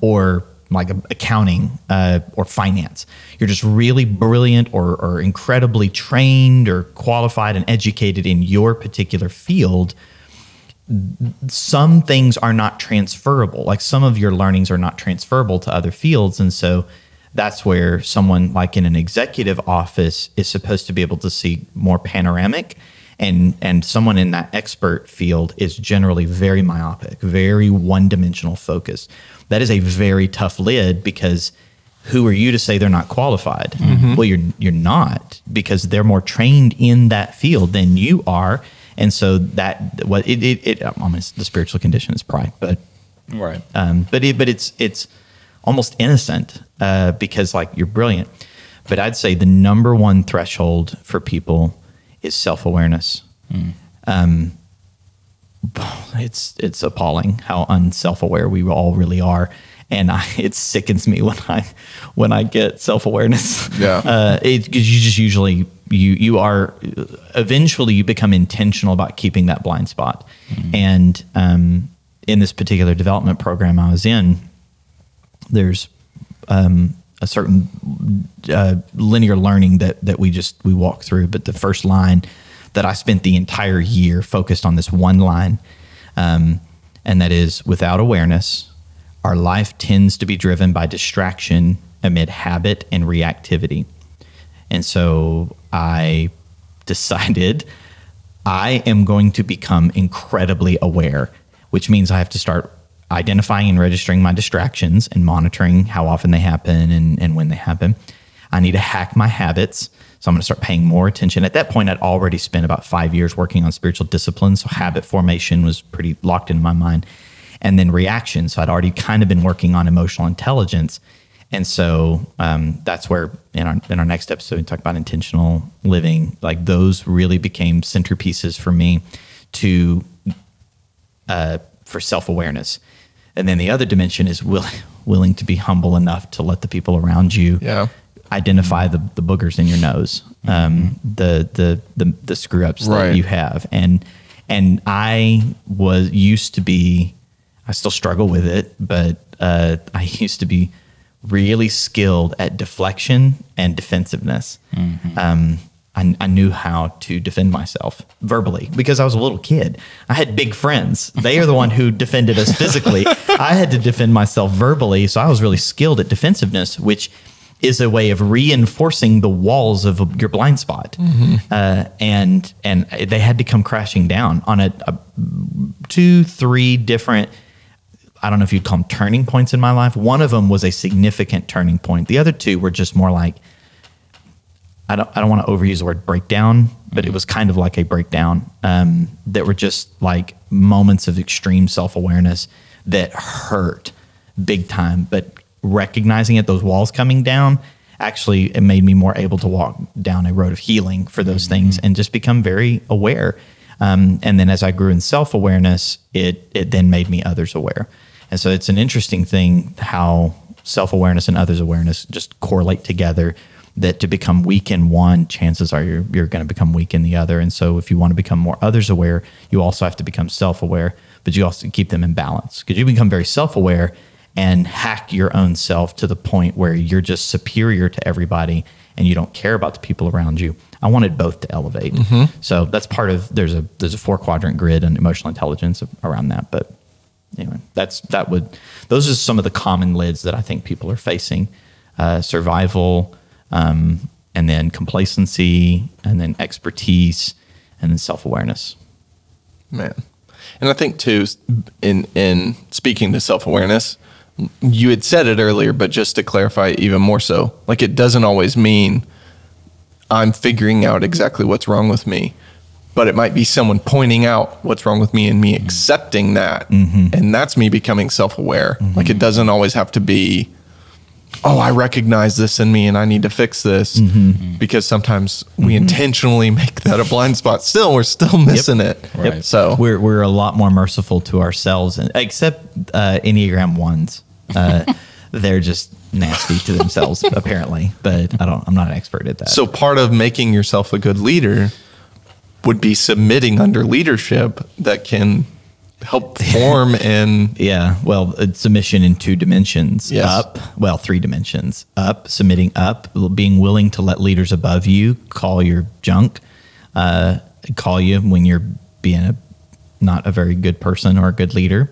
or like accounting or finance. You're just really brilliant or incredibly trained or qualified and educated in your particular field. Some things are not transferable. Like some of your learnings are not transferable to other fields. And so that's where someone like in an executive office is supposed to be able to see more panoramic. And someone in that expert field is generally very myopic, very one-dimensional focus. That is a very tough lid, because who are you to say they're not qualified? Well, you're not, because they're more trained in that field than you are. And so that the spiritual condition is pride, but right. But it's almost innocent because like you're brilliant. But I'd say the number one threshold for people is self-awareness. It's appalling how unself-aware we all really are, and it sickens me when I get self-awareness. Yeah, because you just usually you are eventually you become intentional about keeping that blind spot. And in this particular development program I was in, there's a certain linear learning that we walk through. But the first line that I spent the entire year focused on this one line, and that is, without awareness, our life tends to be driven by distraction amid habit and reactivity. And so I decided I am going to become incredibly aware, which means I have to start identifying and registering my distractions and monitoring how often they happen and when they happen. I need to hack my habits. So I'm going to start paying more attention. At that point, I'd already spent about 5 years working on spiritual disciplines. So habit formation was pretty locked in my mind. And then reaction. So I'd already kind of been working on emotional intelligence. And so that's where in our next episode, we talk about intentional living. Like those really became centerpieces for me for self-awareness. And then the other dimension is willing to be humble enough to let the people around you identify the boogers in your nose, the screw ups that you have. And I still struggle with it, but I used to be really skilled at deflection and defensiveness. I knew how to defend myself verbally because I was a little kid. I had big friends. They are the one who defended us physically. I had to defend myself verbally. So I was really skilled at defensiveness, which is a way of reinforcing the walls of your blind spot. And they had to come crashing down on a 2-3 different, I don't know if you'd call them turning points in my life. One of them was a significant turning point. The other two were just more like, I don't want to overuse the word breakdown, but it was kind of like a breakdown, that were just like moments of extreme self-awareness that hurt big time. But recognizing it, those walls coming down, actually it made me more able to walk down a road of healing for those things and just become very aware. And then as I grew in self-awareness, it then made me others aware. And so it's an interesting thing how self-awareness and others awareness just correlate together, that to become weak in one, chances are you're going to become weak in the other. And so if you want to become more others aware, you also have to become self-aware, but you also keep them in balance, because you become very self-aware and hack your own self to the point where you're just superior to everybody and you don't care about the people around you. I wanted both to elevate. So that's part of, there's a 4-quadrant grid and emotional intelligence around that. But anyway, those are some of the common lids that I think people are facing. Survival, and then complacency, and then expertise, and then self-awareness. Man. And I think too, in speaking to self-awareness, you had said it earlier, but just to clarify even more so, like it doesn't always mean I'm figuring out exactly what's wrong with me. but it might be someone pointing out what's wrong with me and me accepting that. And that's me becoming self-aware. Like it doesn't always have to be, oh, I recognize this in me and I need to fix this, because sometimes we intentionally make that a blind spot. Still, we're still missing it. Right. So we're a lot more merciful to ourselves, and except Enneagram 1s. They're just nasty to themselves, apparently. But I'm not an expert at that. So part of making yourself a good leader would be submitting under leadership that can help form and well, submission in 2 dimensions. Yes. Up, well, 3 dimensions. Up, submitting up, being willing to let leaders above you call your junk, call you when you're being not a very good person or a good leader,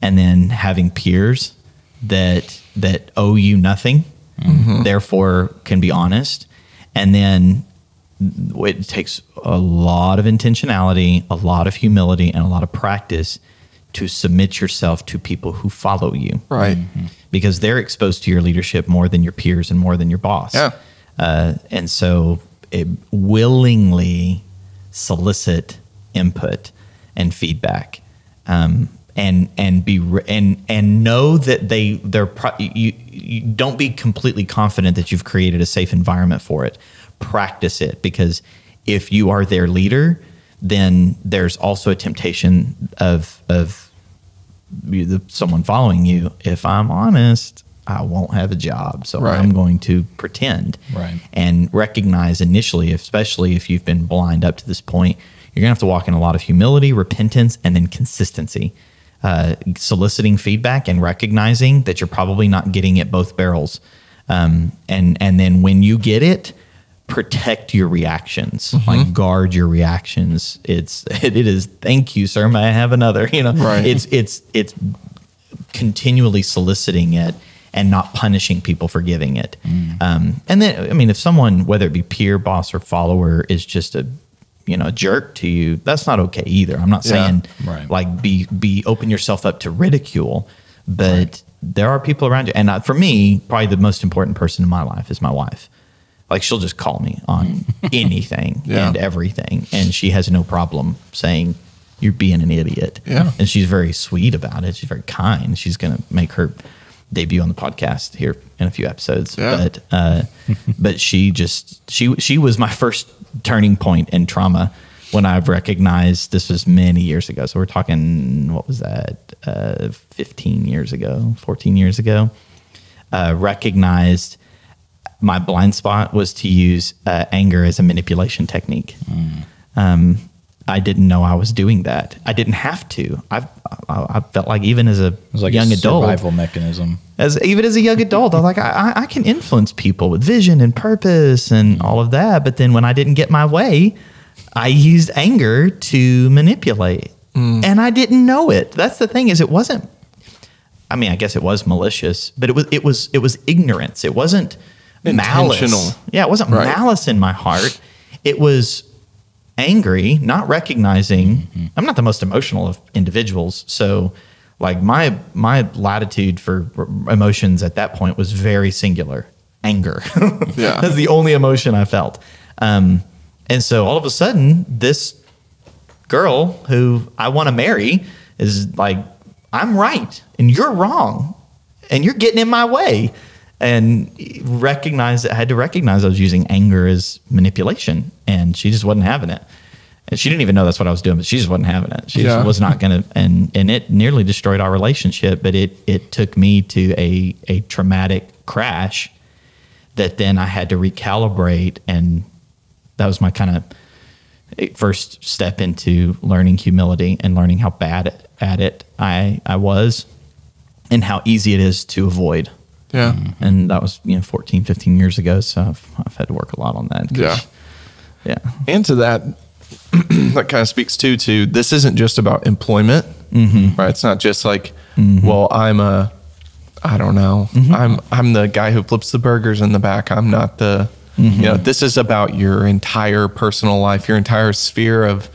and then having peers that owe you nothing, therefore can be honest. And then it takes a lot of intentionality, a lot of humility, and a lot of practice to submit yourself to people who follow you. Right. Because they're exposed to your leadership more than your peers and more than your boss. Yeah. And so willingly solicit input and feedback, and know that you don't be completely confident that you've created a safe environment for it. Practice it, because if you are their leader, then there's also a temptation of someone following you. If I'm honest, I won't have a job, so Right. I'm going to pretend. Right. And recognize initially, especially if you've been blind up to this point, you're gonna have to walk in a lot of humility, repentance, and then consistency. Soliciting feedback and recognizing that you're probably not getting it both barrels, and then when you get it, protect your reactions, like guard your reactions. It is thank you, sir, may I have another? Right. It's continually soliciting it and not punishing people for giving it. And then, I mean, if someone, whether it be peer, boss, or follower, is just a jerk to you, that's not okay either. I'm not saying Right. like be open yourself up to ridicule, but there are people around you. And for me, probably the most important person in my life is my wife. Like, she'll just call me on anything and everything, and she has no problem saying you're being an idiot. Yeah. And she's very sweet about it. She's very kind. She's going to make her debut on the podcast here in a few episodes. Yeah. But she was my first turning point in trauma when I've recognized, this was many years ago. So we're talking, what was that? 15 years ago, 14 years ago. Recognized my blind spot was to use anger as a manipulation technique. I didn't know I was doing that. I didn't have to. I felt like even as a young adult, survival mechanism. Even as a young adult, I was like, I can influence people with vision and purpose and all of that. But then when I didn't get my way, I used anger to manipulate, and I didn't know it. That's the thing, is it wasn't. I mean, I guess it was malicious, but it was ignorance. It wasn't malice. Yeah, it wasn't malice in my heart. It was angry, not recognizing. I'm not the most emotional of individuals, so like my latitude for emotions at that point was very singular. Anger. Yeah. That's the only emotion I felt. And so all of a sudden, this girl who I want to marry is like, I'm right and you're wrong and you're getting in my way. And I had to recognize I was using anger as manipulation, and she just wasn't having it. And she didn't even know that's what I was doing, but she just wasn't having it. She just was not going to, and it nearly destroyed our relationship, but it took me to a traumatic crash that then I had to recalibrate, and that was my kind of first step into learning humility and learning how bad at it I was and how easy it is to avoid. Yeah. And that was, 14, 15 years ago. So I've had to work a lot on that. Yeah. Yeah. And to that, that kind of speaks to this isn't just about employment, right? It's not just like, well, I'm I don't know. I'm the guy who flips the burgers in the back. I'm not the, this is about your entire personal life, your entire sphere of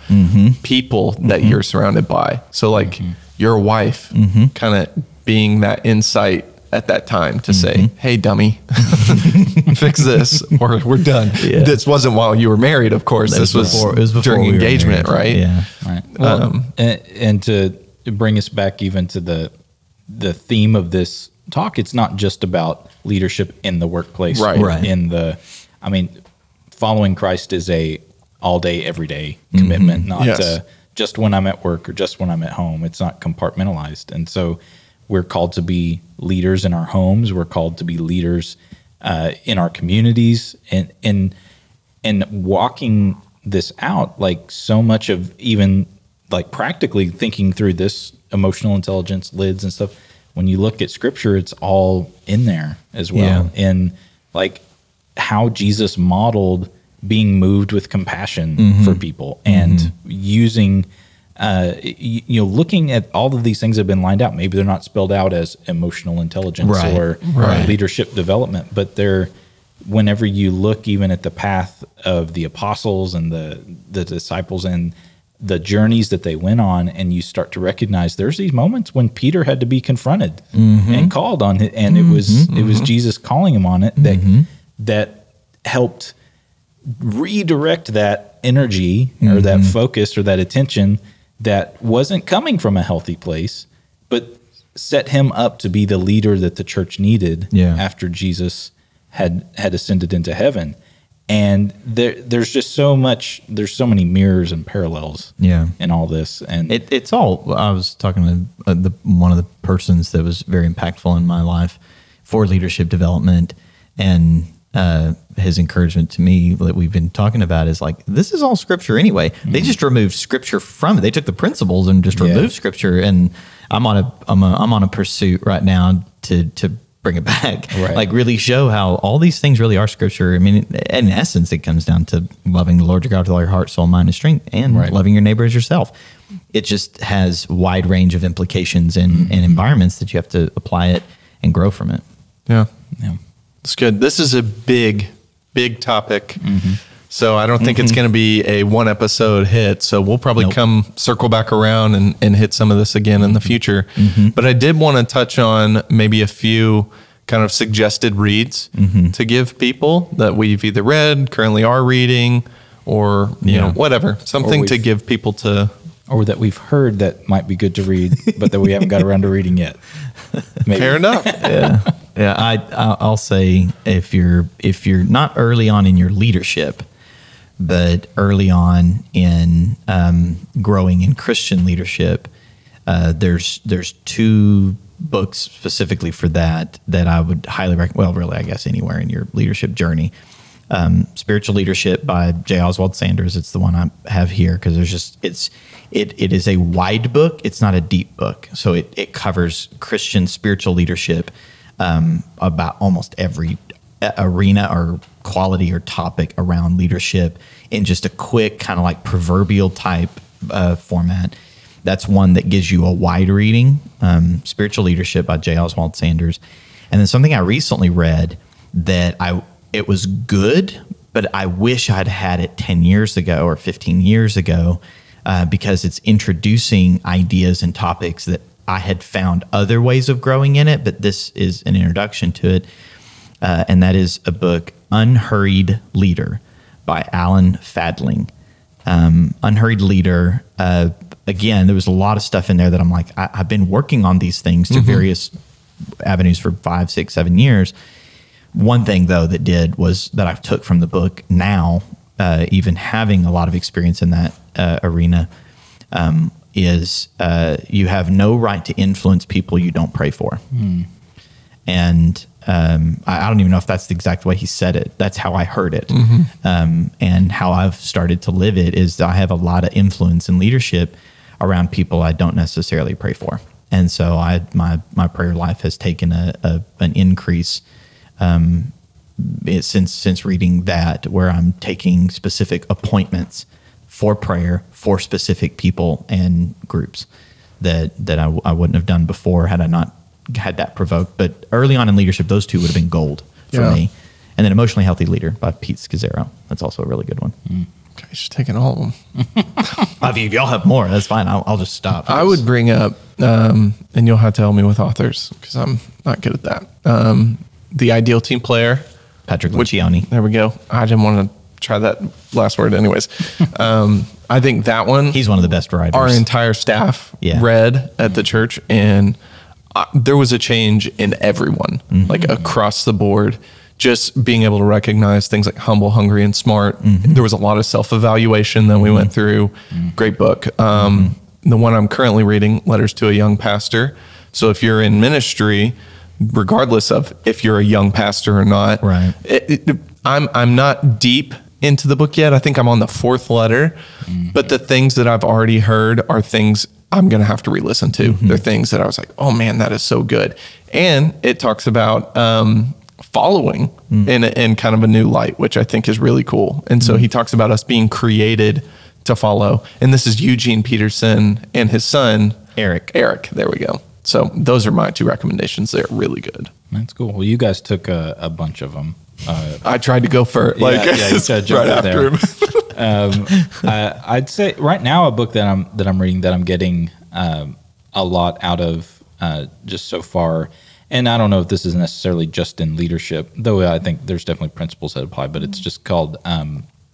people that you're surrounded by. So like your wife kind of being that insight at that time to say, hey, dummy, fix this or we're done. Yeah. This wasn't while you were married, of course. This was before during engagement, right? Yeah. Right. Well, and to bring us back even to the theme of this talk, it's not just about leadership in the workplace. Right. Following Christ is a all day, every day commitment, not just when I'm at work or just when I'm at home. It's not compartmentalized. And so we're called to be leaders in our homes. We're called to be leaders in our communities, and walking this out, like so much of even like practically thinking through this emotional intelligence lids and stuff. When you look at scripture, it's all in there as well. Yeah. And like how Jesus modeled being moved with compassion for people and using, looking at all of these things that have been lined out. Maybe they're not spelled out as emotional intelligence or leadership development, but they're, whenever you look even at the path of the apostles and the disciples and the journeys that they went on, and you start to recognize there's these moments when Peter had to be confronted and called on it, and it was Jesus calling him on it that helped redirect that energy or that focus or that attention that wasn't coming from a healthy place, but set him up to be the leader that the church needed after Jesus had ascended into heaven. And there's just so many mirrors and parallels in all this. And it's all, I was talking to one of the persons that was very impactful in my life for leadership development, and his encouragement to me that we've been talking about is like, this is all scripture anyway. They just removed scripture from it. They took the principles and just removed scripture. And I'm on a pursuit right now to bring it back, like really show how all these things really are scripture. I mean, in essence, it comes down to loving the Lord your God with all your heart, soul, mind, and strength, and loving your neighbor as yourself. It just has wide range of implications and environments that you have to apply it and grow from it. Yeah. It's good. This is a big topic. So I don't think it's going to be a one episode hit. So we'll probably circle back around and hit some of this again in the future. But I did want to touch on maybe a few kind of suggested reads to give people that we've either read, currently are reading, or you know, whatever, something to give people to, or that we've heard that might be good to read, but that we haven't got around to reading yet. Maybe. Fair enough. I'll say if you're not early on in your leadership, but early on in growing in Christian leadership, there's two books specifically for that I would highly recommend. Well, really, I guess anywhere in your leadership journey. Spiritual Leadership by J. Oswald Sanders. It's the one I have here because it is a wide book. It's not a deep book. So it covers Christian spiritual leadership about almost every arena or quality or topic around leadership in just a quick kind of like proverbial type format. That's one that gives you a wide reading, Spiritual Leadership by J. Oswald Sanders. And then something I recently read that it was good, but I wish I'd had it 10 years ago or 15 years ago because it's introducing ideas and topics that I had found other ways of growing in it, but this is an introduction to it. And that is a book, Unhurried Leader by Alan Fadling. Unhurried Leader, again, there was a lot of stuff in there that I'm like, I've been working on these things through various avenues for 5, 6, 7 years. One thing, though, that I took from the book now, even having a lot of experience in that arena, is you have no right to influence people you don't pray for. And I don't even know if that's the exact way he said it. That's how I heard it. And how I've started to live it is I have a lot of influence in leadership around people I don't necessarily pray for. And so my prayer life has taken an increase since reading that, where I'm taking specific appointments for prayer for specific people and groups that I wouldn't have done before had I not had that provoked. But early on in leadership, those two would have been gold for me. And then Emotionally Healthy Leader by Pete Scazzero. That's also a really good one. Okay, she's taking all of them. If y'all have more, that's fine. I'll just stop. I would bring up, and you'll have to help me with authors because I'm not good at that. The Ideal Team Player Patrick Lencioni. There we go. I didn't want to try that last word anyways. I think that one. He's one of the best writers. Our entire staff read at the church, and there was a change in everyone, like across the board. Just being able to recognize things like humble, hungry, and smart. There was a lot of self-evaluation that we went through. Great book. The one I'm currently reading, Letters to a Young Pastor. So if you're in ministry, regardless of if you're a young pastor or not, right? I'm not deep into the book yet. I think I'm on the 4th letter, but the things that I've already heard are things I'm going to have to re-listen to. They're things that I was like, oh man, that is so good. And it talks about following in kind of a new light, which I think is really cool. And so he talks about us being created to follow. And this is Eugene Peterson and his son, Eric. There we go. So those are my 2 recommendations. They're really good. That's cool. Well, you guys took a bunch of them. I tried to go for you tried to jump right after him. I'd say right now a book that I'm reading that I'm getting a lot out of just so far. And I don't know if this is necessarily just in leadership, though I think there's definitely principles that apply, but it's just called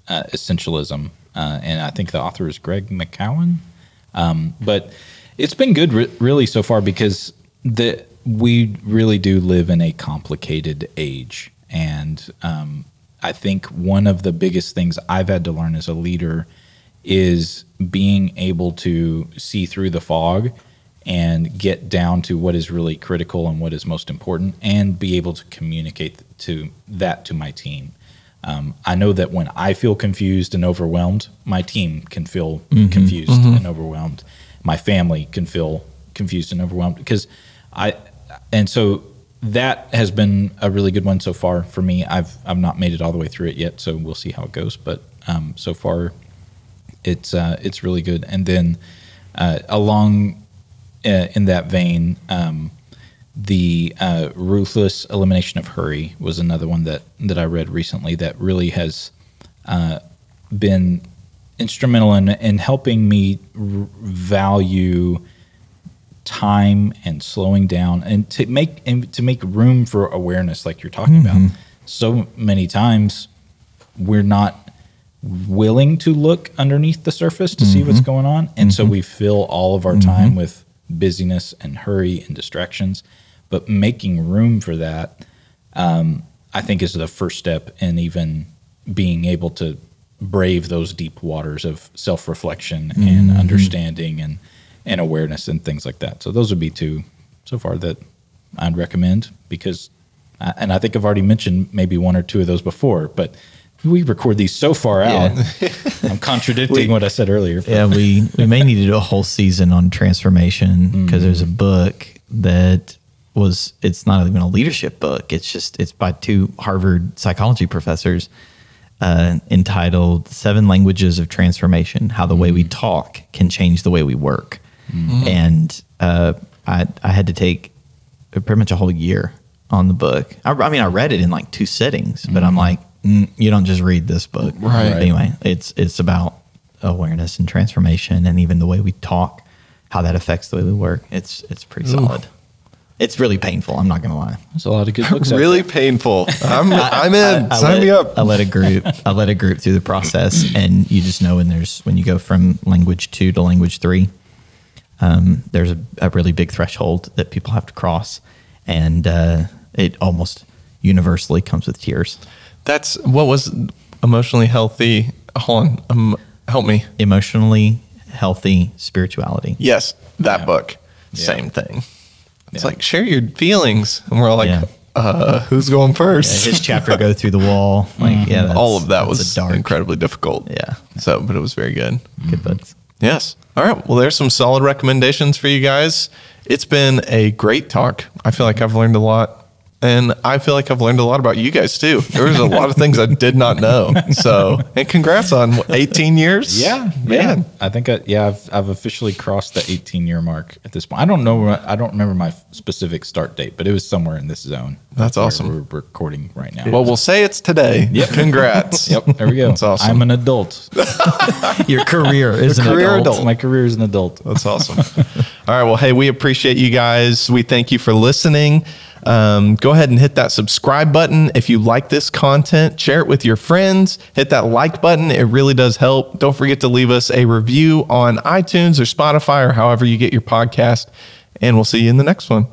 Essentialism. And I think the author is Greg McKeown. But it's been good really so far because we really do live in a complicated age. And I think one of the biggest things I've had to learn as a leader is being able to see through the fog and get down to what is really critical and what is most important, and be able to communicate to my team. I know that when I feel confused and overwhelmed, my team can feel confused and overwhelmed. My family can feel confused and overwhelmed and so that has been a really good one so far for me. I've not made it all the way through it yet, so we'll see how it goes. But so far, it's really good. And then along in that vein, the Ruthless, Elimination of Hurry was another one that I read recently that really has been instrumental in helping me value time and slowing down and to make room for awareness, like you're talking about. So many times we're not willing to look underneath the surface to see what's going on, and so we fill all of our time with busyness and hurry and distractions. But making room for that, I think, is the first step in even being able to brave those deep waters of self-reflection and understanding and awareness and things like that. So those would be 2 so far that I'd recommend, because, and I think I've already mentioned maybe 1 or 2 of those before, but we record these so far out. I'm contradicting what I said earlier. Yeah, we may need to do a whole season on transformation, because there's a book that it's not even a leadership book. It's by 2 Harvard psychology professors, entitled 7 Languages of Transformation, How the Way We Talk Can Change the Way We Work. And I had to take pretty much a whole year on the book. I mean, I read it in like 2 sittings, but I'm like, you don't just read this book. Right. Anyway, it's about awareness and transformation, and even the way we talk, how that affects the way we work. It's pretty solid. It's really painful. I'm not going to lie. There's a lot of good books. Really painful. I'm in. Sign me up. I led a group through the process, and you just know when you go from language 2 to language 3, there's a really big threshold that people have to cross, and it almost universally comes with tears. That's what was emotionally healthy. Hold on. Help me. Emotionally healthy spirituality. Yes, that book. Same thing. It's like, share your feelings. And we're all like, who's going first? His chapter, Go Through the Wall. Like, all of that was incredibly difficult. Yeah. So, but it was very good. Good books. Yes. All right. Well, there's some solid recommendations for you guys. It's been a great talk. I feel like I've learned a lot. And I feel like I've learned a lot about you guys too. There was a lot of things I did not know. So, and congrats on 18 years. Yeah, man. Yeah. I think I've officially crossed the 18-year mark at this point. I don't remember my specific start date, but it was somewhere in this zone. That's awesome. We're recording right now. Well, we'll say it's today. Yep. Congrats. Yep. There we go. That's awesome. I'm an adult. Your career is an career adult. My career is an adult. That's awesome. All right. Well, hey, we appreciate you guys. We thank you for listening. Go ahead and hit that subscribe button. If you like this content, share it with your friends. Hit that like button. It really does help. Don't forget to leave us a review on iTunes or Spotify or however you get your podcast. And we'll see you in the next one.